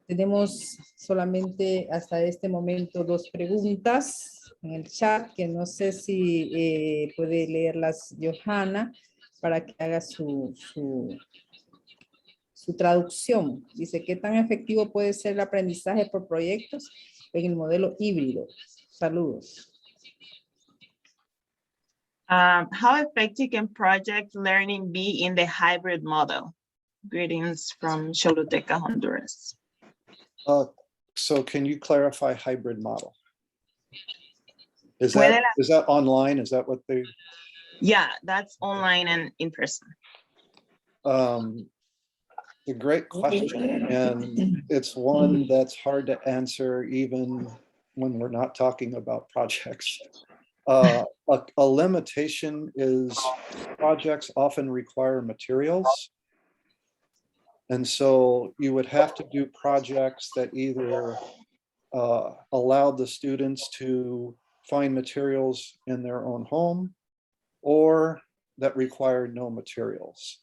tenemos solamente hasta este momento 2 preguntas en el chat, que no sé si puede leerlas Johanna para que haga su traducción. Dice, ¿qué tan efectivo puede ser el aprendizaje por proyectos en el modelo híbrido? Saludos. How effective can project learning be in the hybrid model? Greetings from Choluteca, Honduras. So can you clarify hybrid model? Is that online? Is that what they? Yeah, that's online and in person. A great question, and it's one that's hard to answer even when we're not talking about projects. A limitation is projects often require materials. And so you would have to do projects that either allowed the students to find materials in their own home or that required no materials.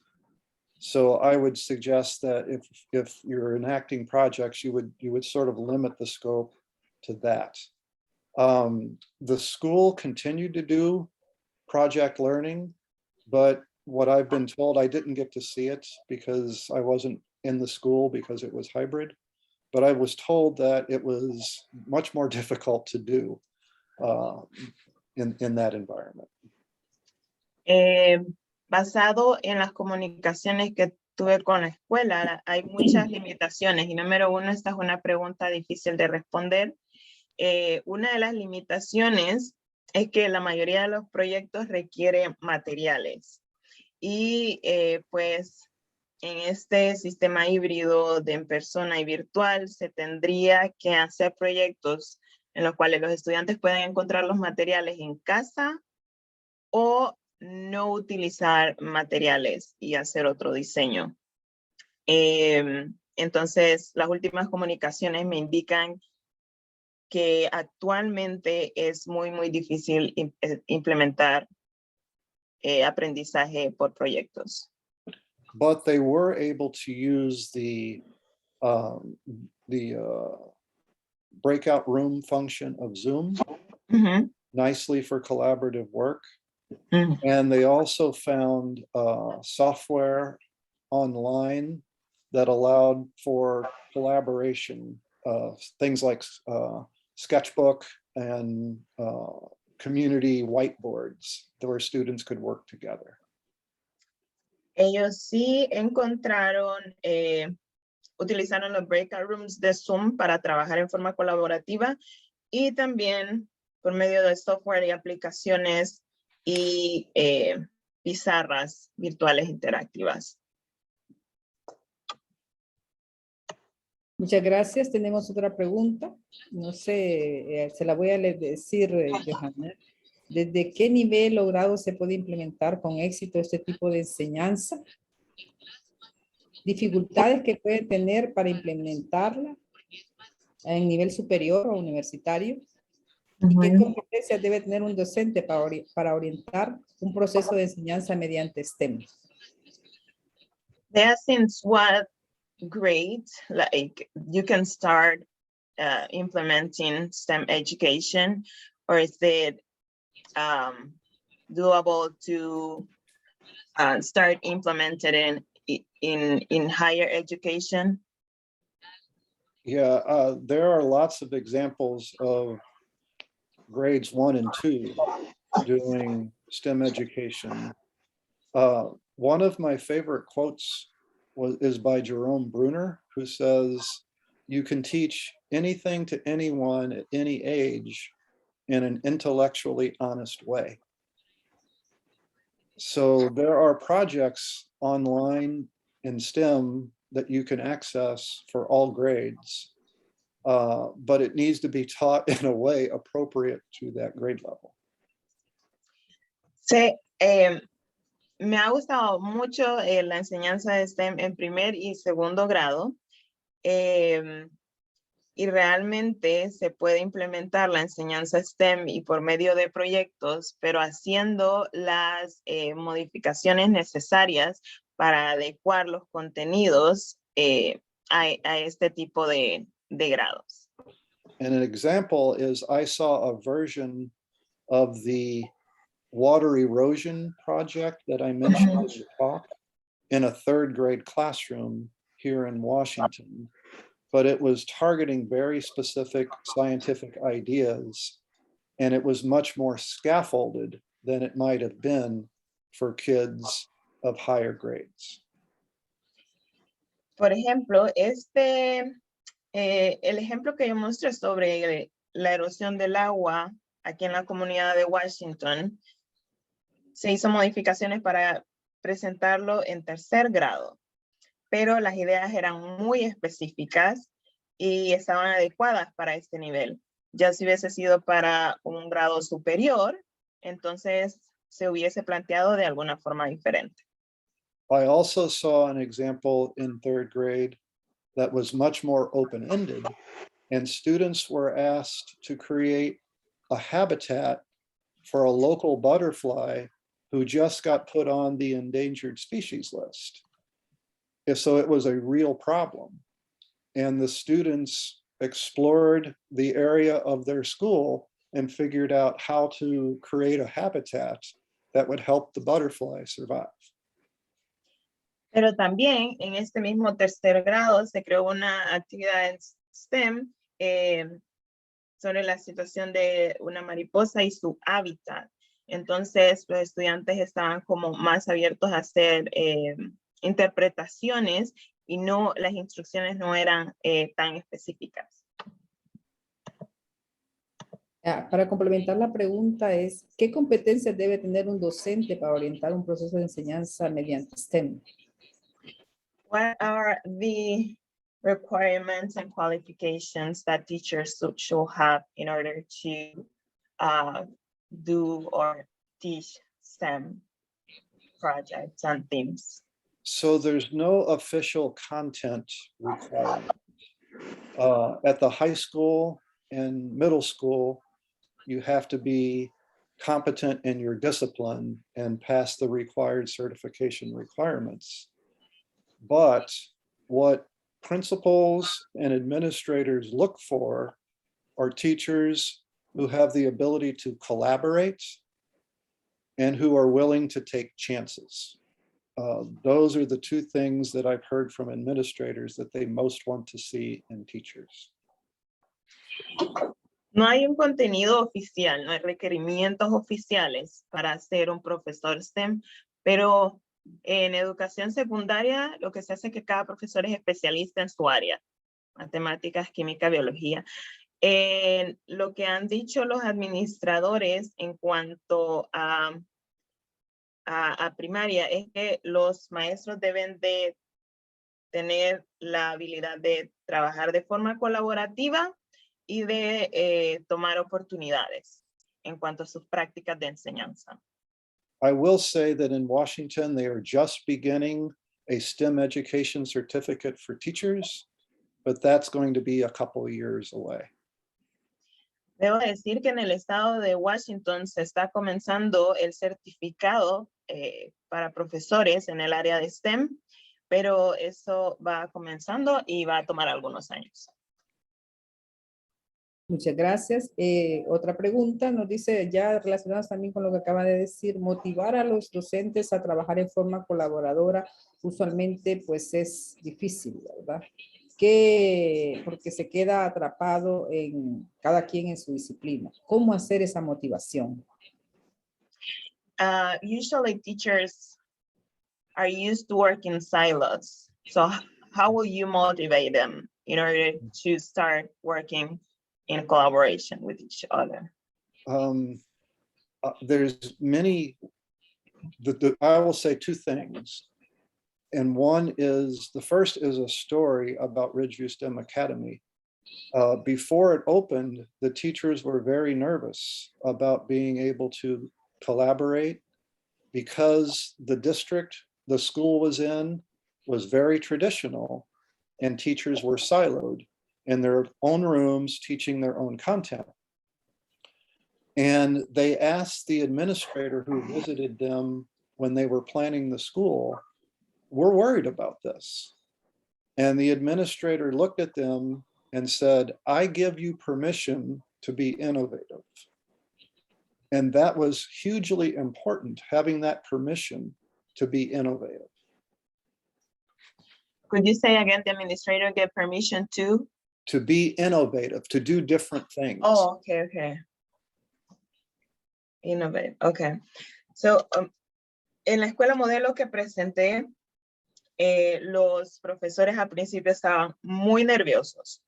So I would suggest that if you're enacting projects, you would sort of limit the scope to that. The school continued to do project learning, but what I've been told, I didn't get to see it because I wasn't in the school because it was hybrid, but I was told that it was much more difficult to do in that environment. Basado en las comunicaciones que tuve con la escuela, hay muchas limitaciones y número 1, esta es una pregunta difícil de responder. Una de las limitaciones es que la mayoría de los proyectos requieren materiales y pues en este sistema híbrido de en persona y virtual se tendría que hacer proyectos en los cuales los estudiantes pueden encontrar los materiales en casa o no utilizar materiales y hacer otro diseño. Entonces, las últimas comunicaciones me indican que actualmente es muy difícil implementar aprendizaje por proyectos. But they were able to use the breakout room function of Zoom Ujú, nicely for collaborative work. ujú. And they also found software online that allowed for collaboration, things like Sketchbook and community whiteboards where students could work together. Ellos sí encontraron, utilizaron los breakout rooms de Zoom para trabajar en forma colaborativa y también por medio de software y aplicaciones y pizarras virtuales interactivas. Muchas gracias. Tenemos otra pregunta. No sé, se la voy a decir, Johanna. ¿Desde qué nivel o grado se puede implementar con éxito este tipo de enseñanza? Dificultades que puede tener para implementarla en nivel superior o universitario. ¿Y qué competencias debe tener un docente para orientar un proceso de enseñanza mediante STEM? They ask since what grade like you can start implementing STEM education, or is it doable to start implementing in higher education? Yeah, there are lots of examples of grades 1 and 2 doing STEM education. One of my favorite quotes is by Jerome Bruner, who says, "You can teach anything to anyone at any age in an intellectually honest way." So there are projects online in STEM that you can access for all grades, but it needs to be taught in a way appropriate to that grade level. Sí, me ha gustado mucho la enseñanza de STEM en primer y segundo grado. Y realmente se puede implementar la enseñanza STEM y por medio de proyectos, pero haciendo las modificaciones necesarias para adecuar los contenidos a este tipo de grados. And an example is I saw a version of the water erosion project that I mentioned in the talk in a 3rd grade classroom here in Washington, but it was targeting very specific scientific ideas, and it was much more scaffolded than it might have been for kids of higher grades. Por ejemplo, el ejemplo que yo mostré sobre la erosión del agua aquí en la comunidad de Washington, se hizo modificaciones para presentarlo en 3er grado, pero las ideas eran muy específicas y estaban adecuadas para este nivel. Ya si hubiese sido para un grado superior, entonces se hubiese planteado de alguna forma diferente. I also saw an example in 3rd grade that was much more open-ended, and students were asked to create a habitat for a local butterfly who just got put on the endangered species list. So it was a real problem. And the students explored the area of their school and figured out how to create a habitat that would help the butterfly survive. Pero también en este mismo 3er grado se creó una actividad en STEM sobre la situación de una mariposa y su hábitat. Entonces los estudiantes estaban como más abiertos a hacer interpretaciones y las instrucciones no eran tan específicas. Para complementar la pregunta es, ¿qué competencias debe tener un docente para orientar un proceso de enseñanza mediante STEM? What are the requirements and qualifications that teachers should have in order to do or teach STEM projects and themes? So there's no official content requirement. At the high school and middle school, you have to be competent in your discipline and pass the required certification requirements. But what principals and administrators look for are teachers who have the ability to collaborate and who are willing to take chances. Those are the two things that I've heard from administrators that they most want to see in teachers. No hay un contenido oficial, no hay requerimientos oficiales para ser un profesor STEM, pero en educación secundaria lo que se hace es que cada profesor es especialista en su área, matemáticas, química, biología. Lo que han dicho los administradores en cuanto a primaria es que los maestros deben de tener la habilidad de trabajar de forma colaborativa y de tomar oportunidades en cuanto a sus prácticas de enseñanza. I will say that in Washington, they are just beginning a STEM education certificate for teachers, but that's going to be a couple of years away. Debo decir que en el estado de Washington se está comenzando el certificado para profesores en el área de STEM, pero eso va comenzando y va a tomar algunos años. Muchas gracias. Otra pregunta nos dice, ya relacionadas también con lo que acaba de decir, motivar a los docentes a trabajar en forma colaboradora usualmente pues es difícil, ¿verdad? Porque se queda atrapado en cada quien en su disciplina. ¿Cómo hacer esa motivación? Usually teachers are used to work in silos. So how will you motivate them in order to start working in collaboration with each other? There's many, I will say two things. And one is, the first is a story about Ridgeview STEM Academy. Before it opened, the teachers were very nervous about being able to collaborate because the district the school was in was very traditional and teachers were siloed in their own rooms teaching their own content. And they asked the administrator who visited them when they were planning the school, we're worried about this. And the administrator looked at them and said, I give you permission to be innovative. And that was hugely important, having that permission to be innovative. Could you say again, the administrator gave permission to? To be innovative, to do different things. Oh, okay. Innovate, okay. So, en la escuela modelo que presenté, los profesores al principio estaban muy nerviosos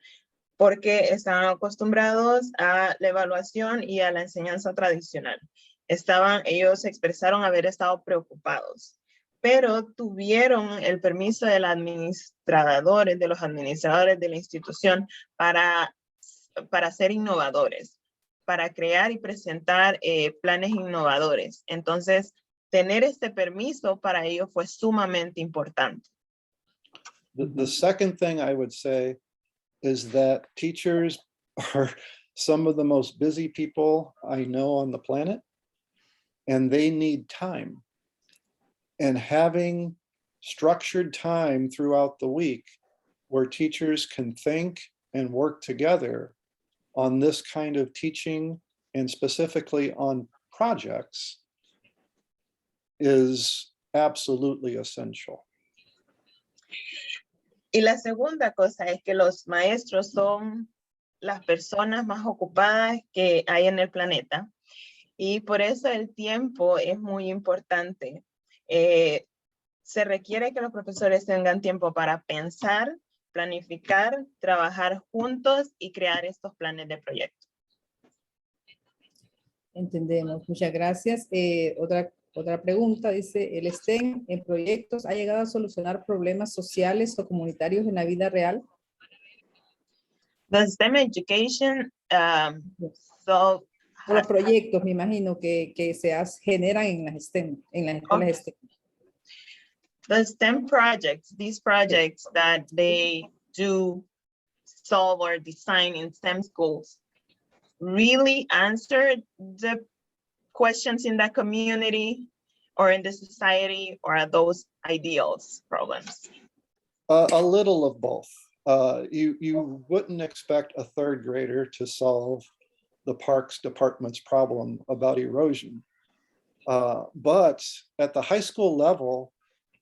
porque estaban acostumbrados a la evaluación y a la enseñanza tradicional. Ellos expresaron haber estado preocupados, pero tuvieron el permiso de los administradores de la institución para ser innovadores, para crear y presentar planes innovadores. Entonces, tener este permiso para ellos fue sumamente importante. The second thing I would say is that teachers are some of the most busy people I know on the planet, and they need time. And having structured time throughout the week where teachers can think and work together on this kind of teaching and specifically on projects is absolutely essential. Y la segunda cosa es que los maestros son las personas más ocupadas que hay en el planeta y por eso el tiempo es muy importante. Se requiere que los profesores tengan tiempo para pensar, planificar, trabajar juntos y crear estos planes de proyecto. Entendemos, muchas gracias. Otra pregunta dice, ¿el STEM en proyectos ha llegado a solucionar problemas sociales o comunitarios en la vida real? The STEM education solve Los proyectos, me imagino, que se generan en las STEM, en las escuelas STEM. The STEM projects, these projects that they do solve or design in STEM schools, really answer the questions in the community or in the society, or are those ideals problems? A little of both. You wouldn't expect a third grader to solve the Parks Department's problem about erosion. But at the high school level,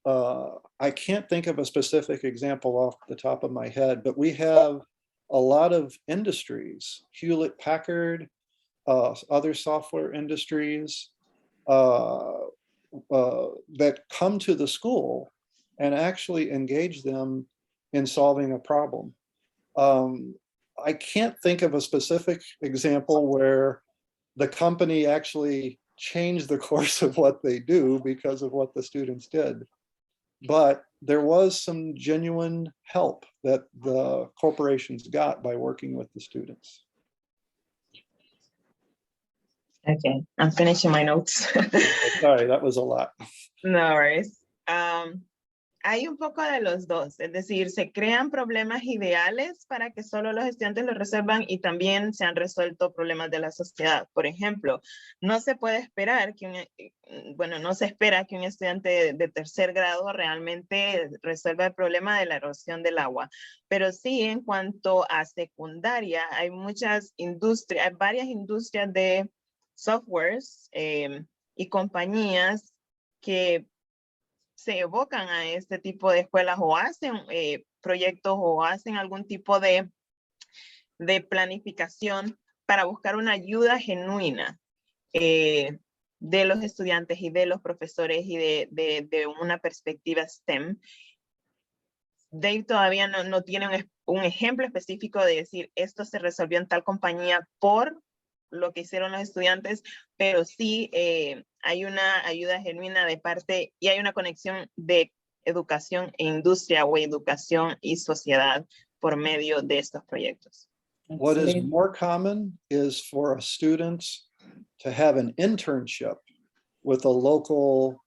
I can't think of a specific example off the top of my head, but we have a lot of industries, Hewlett Packard, other software industries that come to the school and actually engage them in solving a problem. I can't think of a specific example where the company actually changed the course of what they do because of what the students did. But there was some genuine help that the corporations got by working with the students. Okay, I'm finishing my notes. Sorry, that was a lot. No worries. Hay un poco de los dos, es decir, se crean problemas ideales para que solo los estudiantes los resuelvan, y también se han resuelto problemas de la sociedad. Por ejemplo, no se puede esperar que no se espera que un estudiante de tercer grado realmente resuelva el problema de la erosión del agua, pero sí, en cuanto a secundaria, hay muchas industrias, hay varias industrias de softwares y compañías que se evocan a este tipo de escuelas o hacen proyectos o hacen algún tipo de planificación para buscar una ayuda genuina de los estudiantes y de los profesores y de una perspectiva STEM. Dave todavía no tiene un ejemplo específico de decir esto se resolvió en tal compañía por lo que hicieron los estudiantes, pero sí hay una ayuda genuina de parte y hay una conexión de educación e industria o educación y sociedad por medio de estos proyectos. What is more common is for a student to have an internship with a local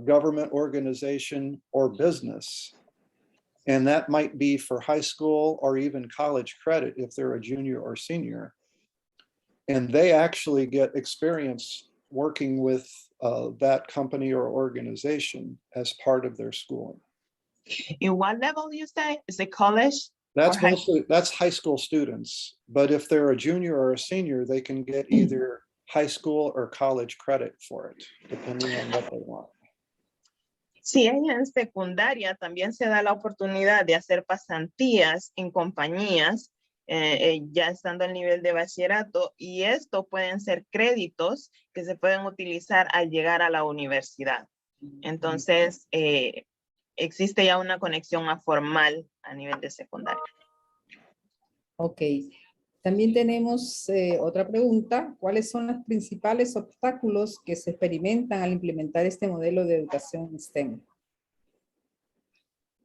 government organization or business. And that might be for high school or even college credit if they're a junior or senior. And they actually get experience working with that company or organization as part of their schooling. In what level you say? Is it college? That's high school students. But if they're a junior or a senior, they can get either high school or college credit for it, depending on what they want. Sí, en secundaria también se da la oportunidad de hacer pasantías en compañías ya estando al nivel de bachillerato, y esto pueden ser créditos que se pueden utilizar al llegar a la universidad. Entonces, existe ya una conexión más formal a nivel de secundaria. Ok. También tenemos otra pregunta. ¿Cuáles son los principales obstáculos que se experimentan al implementar este modelo de educación STEM?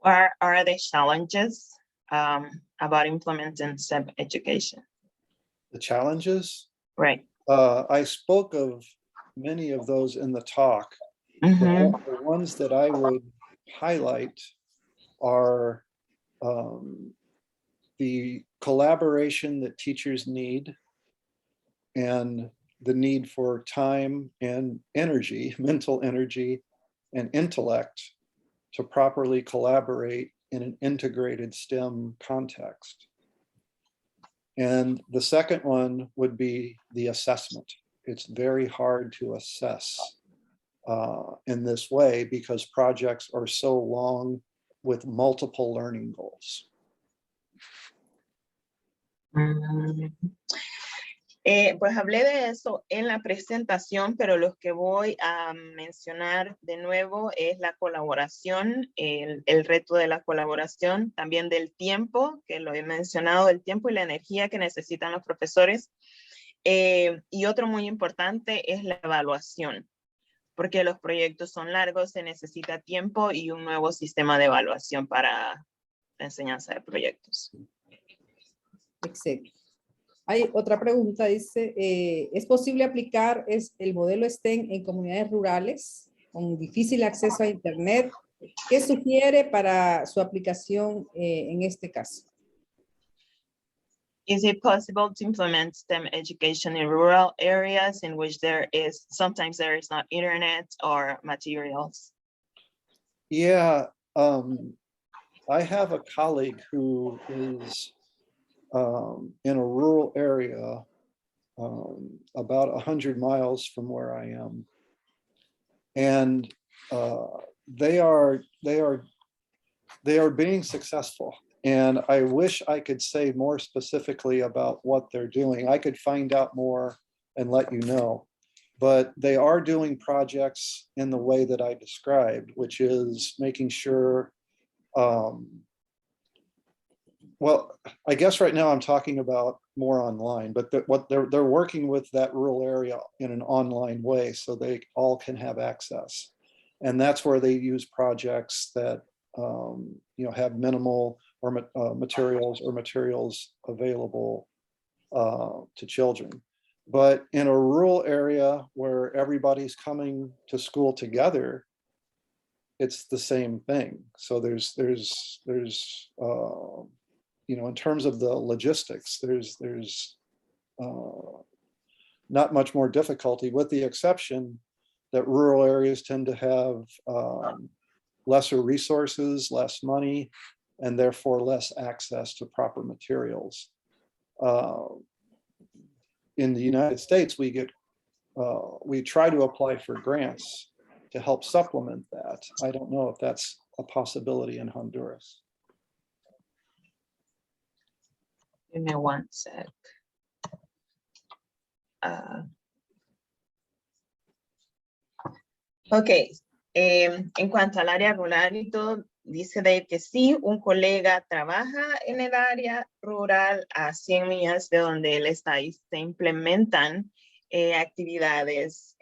What are the challenges about implementing STEM education? The challenges? Right. I spoke of many of those in the talk. The ones that I would highlight are the collaboration that teachers need, and the need for time and energy, mental energy and intellect to properly collaborate in an integrated STEM context. And the second one would be the assessment. It's very hard to assess in this way because projects are so long with multiple learning goals. Pues hablé de eso en la presentación, pero lo que voy a mencionar de nuevo es la colaboración, el reto de la colaboración, también del tiempo, que lo he mencionado, el tiempo y la energía que necesitan los profesores. Y otro muy importante es la evaluación, porque los proyectos son largos, se necesita tiempo y un nuevo sistema de evaluación para la enseñanza de proyectos. Excelente. Hay otra pregunta, dice, ¿es posible aplicar el modelo STEM en comunidades rurales con difícil acceso a internet ¿Qué sugiere para su aplicación en este caso? Is it possible to implement STEM education in rural areas in which sometimes there is not internet or materials? Yeah, I have a colleague who is in a rural area about 100 miles from where I am. And they are being successful. And I wish I could say more specifically about what they're doing. I could find out more and let you know. But they are doing projects in the way that I described, which is making sure, well, I guess right now I'm talking about more online, but they're working with that rural area in an online way so they all can have access. And that's where they use projects that have minimal or materials available to children. But in a rural area where everybody's coming to school together, it's the same thing. So there's in terms of the logistics, there's not much more difficulty, with the exception that rural areas tend to have lesser resources, less money, and therefore less access to proper materials. In the United States, we try to apply for grants to help supplement that. I don't know if that's a possibility in Honduras. Give me one sec. Ok, en cuanto al área rural y todo, dice Dave que sí, un colega trabaja en el área rural a 100 millas de donde él está y se implementan actividades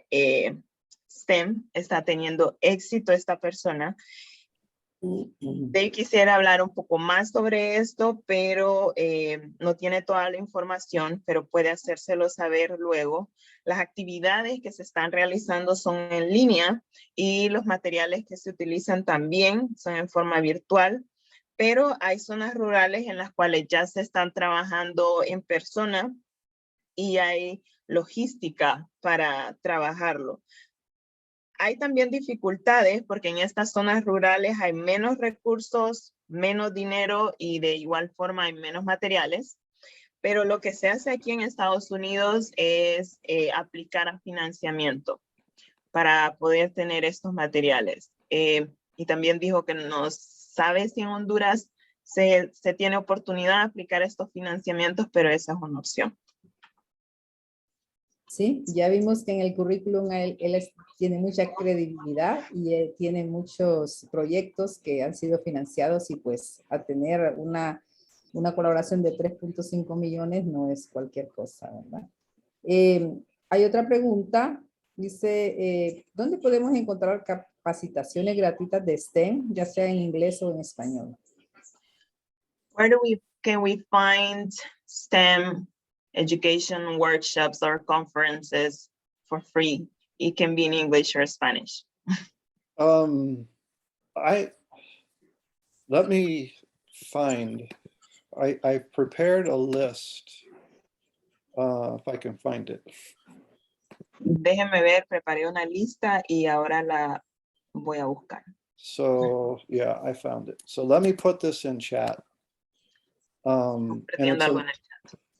STEM, está teniendo éxito esta persona. Dave quisiera hablar un poco más sobre esto, pero no tiene toda la información, pero puede hacérselo saber luego. Las actividades que se están realizando son en línea y los materiales que se utilizan también son en forma virtual, pero hay zonas rurales en las cuales ya se están trabajando en persona y hay logística para trabajarlo. Hay también dificultades porque en estas zonas rurales hay menos recursos, menos dinero y de igual forma hay menos materiales. Pero lo que se hace aquí en Estados Unidos es aplicar a financiamiento para poder tener estos materiales. Y también dijo que no sabe si en Honduras se tiene oportunidad de aplicar estos financiamientos, pero esa es una opción. Sí, ya vimos que en el currículum él tiene mucha credibilidad y tiene muchos proyectos que han sido financiados y pues a tener una colaboración de 3.5 millones no es cualquier cosa, ¿verdad? Hay otra pregunta, dice, ¿dónde podemos encontrar capacitaciones gratuitas de STEM, ya sea en inglés o en español? Where can we find STEM education workshops or conferences for free? It can be in English or Spanish. Let me find, I prepared a list, if I can find it. Déjenme ver, preparé una lista y ahora la voy a buscar. So yeah, I found it. So let me put this in chat. And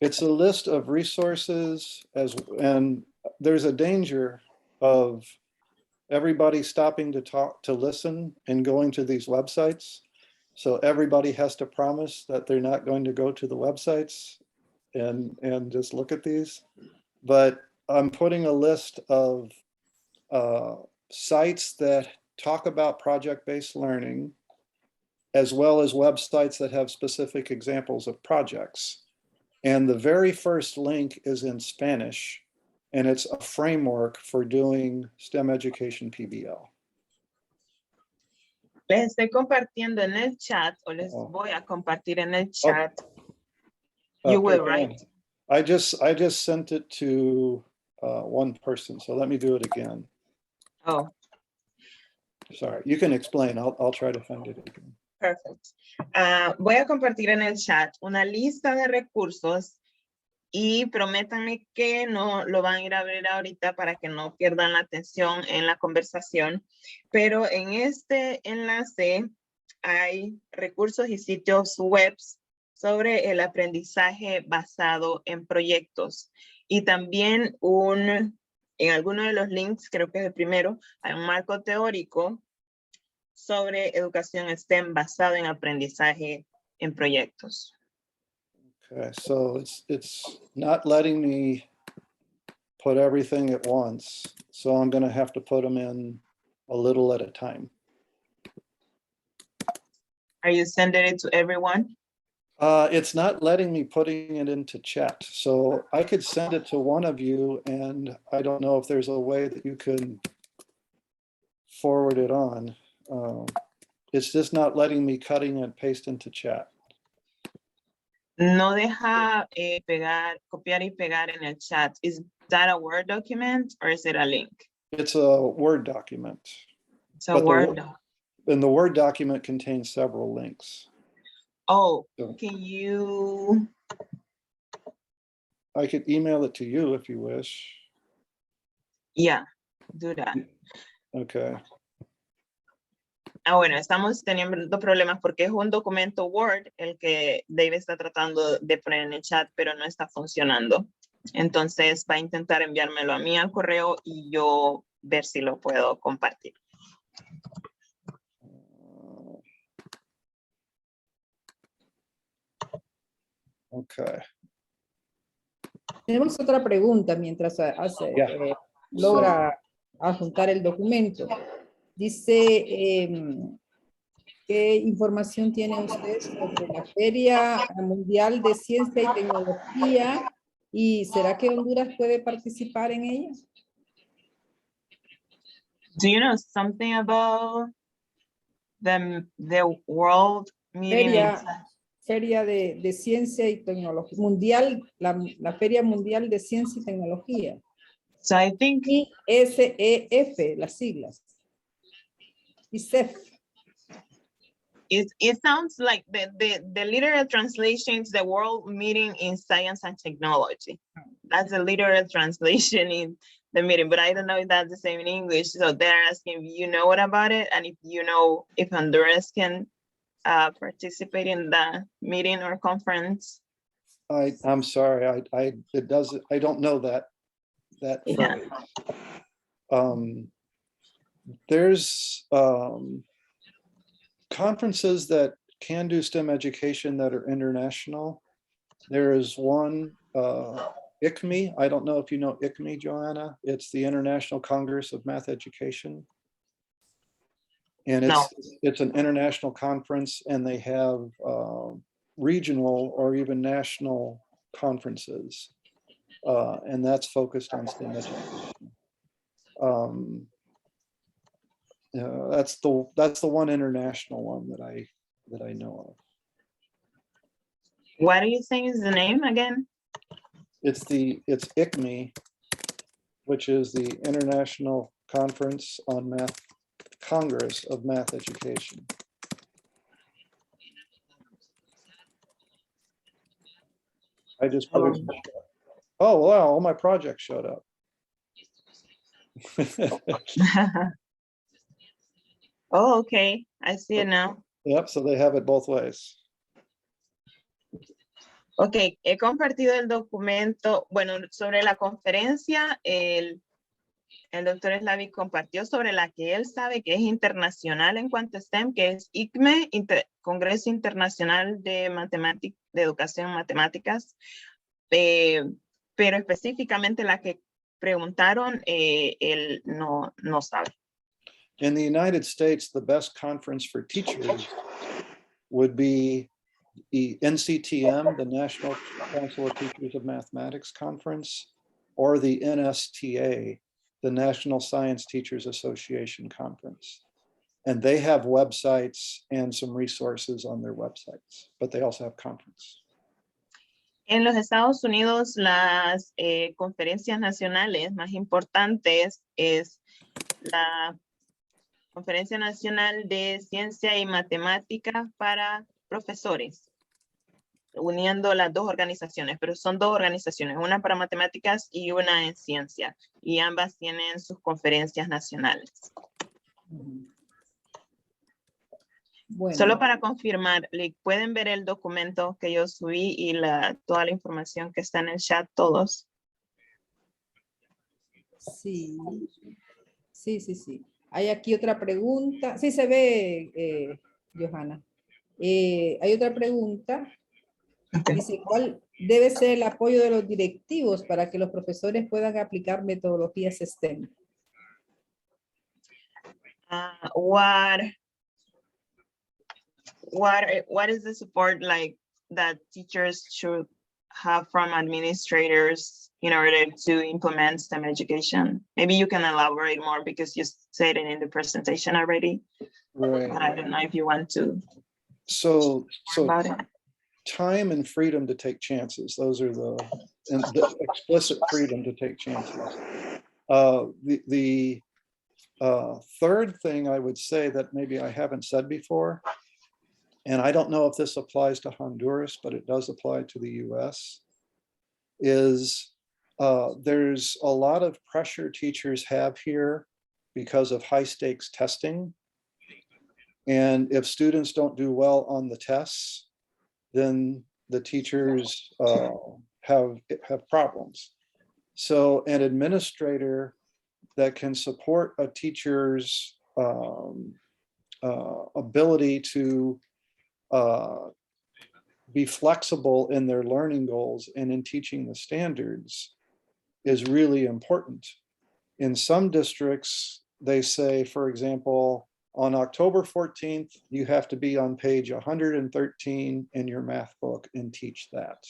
it's a list of resources and there's a danger of everybody stopping to listen and going to these websites. So everybody has to promise that they're not going to go to the websites and just look at these. But I'm putting a list of sites that talk about project-based learning, as well as websites that have specific examples of projects. And the very first link is in Spanish, and it's a framework for doing STEM education PBL. Les estoy compartiendo en el chat, o les voy a compartir en el chat. You will, right? I just sent it to one person, so let me do it again. Oh. Sorry, you can explain. I'll try to find it again. Perfect. Voy a compartir en el chat una lista de recursos y prométanme que no lo van a ir a ver ahorita para que no pierdan la atención en la conversación. Pero en este enlace hay recursos y sitios web sobre el aprendizaje basado en proyectos. Y también en alguno de los links, creo que es el primero, hay un marco teórico sobre educación STEM basado en aprendizaje en proyectos. Okay, so it's not letting me put everything at once. So I'm going to have to put them in a little at a time. Are you sending it to everyone? It's not letting me putting it into chat. So I could send it to one of you, and I don't know if there's a way that you can forward it on. It's just not letting me cutting and paste into chat. No deja copiar y pegar en el chat. Is that a Word document or is it a link? It's a Word document. It's a But the Word. And the Word document contains several links. Oh, So can you? I could email it to you if you wish. Yeah, do that. Okay. Bueno, estamos teniendo problemas porque es un documento Word el que Dave está tratando de poner en el chat, pero no está funcionando. Entonces va a intentar enviármelo a mí al correo y yo ver si lo puedo compartir. Okay. Tenemos otra pregunta mientras logra adjuntar el documento. Dice, ¿qué información tiene usted sobre la Feria Mundial de Ciencia y Tecnología? ¿Y será que Honduras puede participar en ella? Do you know something about the world meeting? Feria de Ciencia y Tecnología. Mundial, la Feria Mundial de Ciencia y Tecnología. So I think ISEF, las siglas. ISEF. it sounds like the literal translation is the World Meeting in Science and Technology. That's the literal translation in the meeting, but I don't know if that's the same in English. So they're asking if you know what about it, and if you know if Honduras can participate in the meeting or conference. I'm sorry, I don't know that Yeah. phrase. There's conferences that can do STEM education that are international. There is one, ICME. I don't know if you know ICME, Joanna. It's the International Congress of Math Education. And it's an international conference, and they have regional or even national conferences. And that's focused on STEM education. That's the one international one that I know of. What do you think is the name again? It's ICME, which is the International Conference on Math, Congress of Math Education. I just put it. Oh wow! All my projects showed up. Oh, okay. I see it now. Yep. So they have it both ways. Ok, he compartido el documento, bueno, sobre la conferencia, el doctor Slavic compartió sobre la que él sabe que es internacional en cuanto a STEM, que es ICME, Congreso Internacional de Educación en Matemáticas, pero específicamente la que preguntaron, él no sabe. In the United States, the best conference for teachers would be the NCTM, the National Council of Teachers of Mathematics Conference, or the NSTA, the National Science Teachers Association Conference. And they have websites and some resources on their websites, but they also have conference. En los Estados Unidos, las conferencias nacionales más importantes es la Conferencia Nacional de Ciencia y Matemática para Profesores, uniendo las dos organizaciones, pero son dos organizaciones, una para matemáticas y una en ciencia, y ambas tienen sus conferencias nacionales. Bueno, Solo para confirmar, pueden ver el documento que yo subí y toda la información que está en el chat, todos. sí. Sí. Hay aquí otra pregunta. Sí se ve, Johanna. Hay otra pregunta. Okay. Dice, ¿cuál debe ser el apoyo de los directivos para que los profesores puedan aplicar metodologías STEM? What is the support like that teachers should have from administrators in order to implement STEM education? Maybe you can elaborate more because you said it in the presentation already. Right. But I don't know if you want to So about it. time and freedom to take chances. Those are the explicit freedom to take chances. The third thing I would say that maybe I haven't said before, and I don't know if this applies to Honduras, but it does apply to the US, is there's a lot of pressure teachers have here because of high stakes testing. And if students don't do well on the tests, then the teachers have problems. So an administrator that can support a teacher's ability to be flexible in their learning goals and in teaching the standards is really important. In some districts, they say, for example, on October 14th, you have to be on page 113 in your math book and teach that.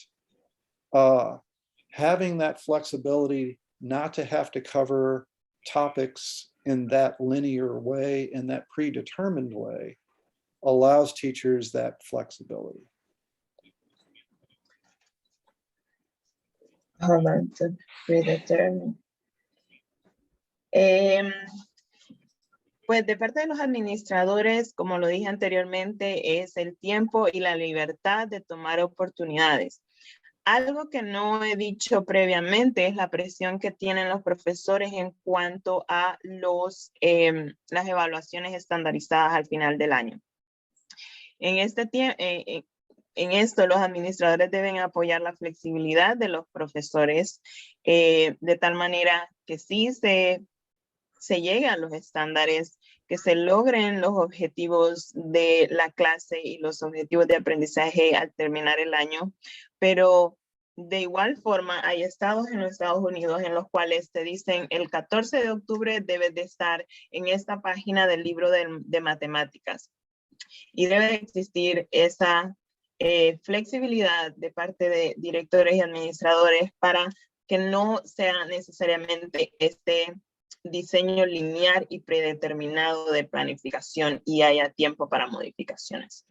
Having that flexibility not to have to cover topics in that linear way, in that predetermined way, allows teachers that flexibility. How about the predetermined? Pues de parte de los administradores, como lo dije anteriormente, es el tiempo y la libertad de tomar oportunidades. Algo que no he dicho previamente es la presión que tienen los profesores en cuanto a las evaluaciones estandarizadas al final del año. En esto, los administradores deben apoyar la flexibilidad de los profesores de tal manera que sí se llegue a los estándares, que se logren los objetivos de la clase y los objetivos de aprendizaje al terminar el año, pero de igual forma hay estados en los Estados Unidos en los cuales te dicen el 14 de octubre debes de estar en esta página del libro de matemáticas y debe existir esa flexibilidad de parte de directores y administradores para que no sea necesariamente este diseño lineal y predeterminado de planificación y haya tiempo para modificaciones.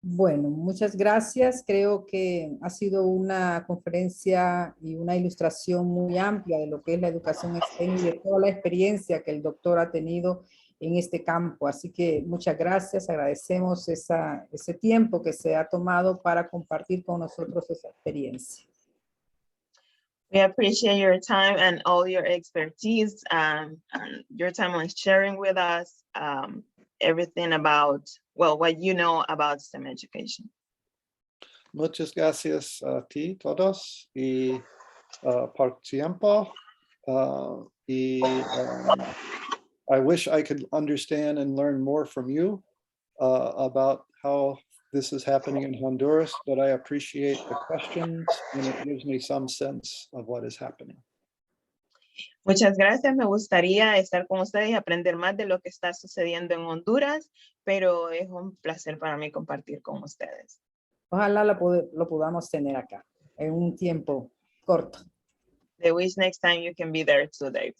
Bueno, muchas gracias. Creo que ha sido una conferencia y una ilustración muy amplia de lo que es la educación STEM y de toda la experiencia que el doctor ha tenido en este campo. Así que muchas gracias. Agradecemos ese tiempo que se ha tomado para compartir con nosotros esa experiencia. We appreciate your time and all your expertise and your time on sharing with us everything about, well, what you know about STEM education. Muchas gracias a ti todos y por tiempo. I wish I could understand and learn more from you about how this is happening in Honduras, but I appreciate the questions and it gives me some sense of what is happening. Muchas gracias. Me gustaría estar con ustedes y aprender más de lo que está sucediendo en Honduras, pero es un placer para mí compartir con ustedes. Ojalá lo podamos tener acá en un tiempo corto. I wish next time you can be there too, Dave.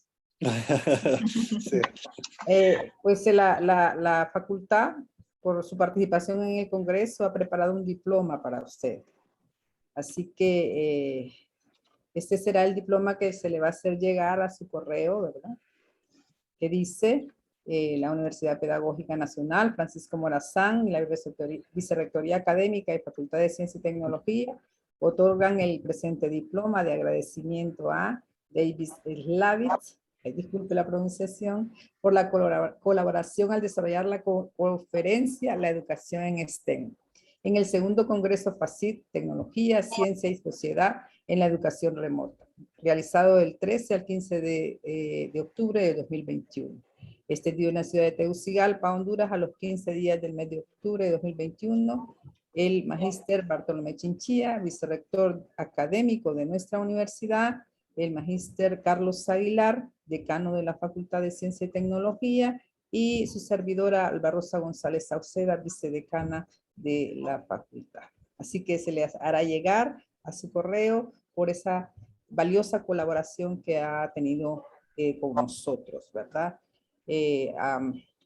Sí. Pues la facultad, por su participación en el Congreso, ha preparado un diploma para usted. Así que Este será el diploma que se le va a hacer llegar a su correo, ¿verdad? Que dice la Universidad Pedagógica Nacional, Francisco Morazán, y la Vicerrectoría Académica y Facultad de Ciencia y Tecnología otorgan el presente diploma de agradecimiento a David Slavitz, disculpe la pronunciación, por la colaboración al desarrollar la conferencia La Educación en STEM. En el segundo Congreso FACIT, Tecnología, Ciencia y Sociedad en la Educación Remota, realizado del 13 al 15 de octubre de 2021. Este dio en la ciudad de Tegucigalpa, Honduras, a los 15 días del mes de octubre de 2021. El magíster Bartolomé Chinchilla, vicerrector académico de nuestra universidad, el magíster Carlos Aguilar, decano de la Facultad de Ciencia y Tecnología, y su servidora Alba Rosa González Sauceda, vicedecana de la facultad. Así que se les hará llegar a su correo por esa valiosa colaboración que ha tenido con nosotros, ¿verdad?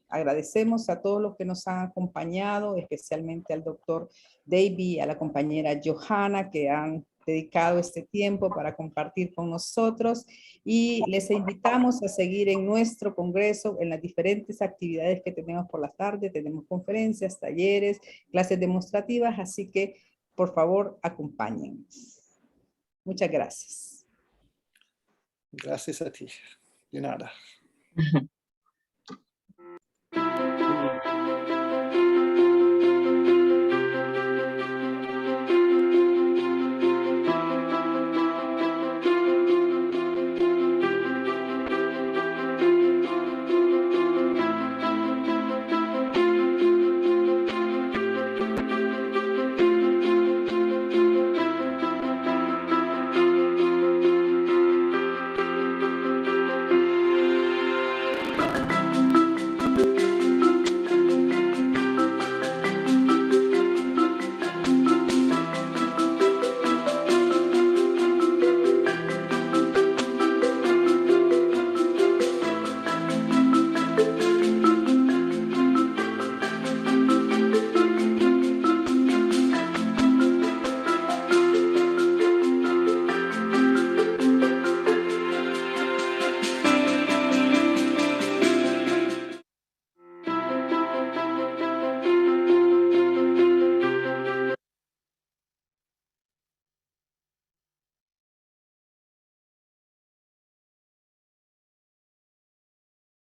Agradecemos a todos los que nos han acompañado, especialmente al doctor David, a la compañera Johanna, que han dedicado este tiempo para compartir con nosotros, y les invitamos a seguir en nuestro congreso en las diferentes actividades que tenemos por la tarde. Tenemos conferencias, talleres, clases demostrativas, así que por favor acompáñennos. Muchas gracias. Gracias a ti. De nada.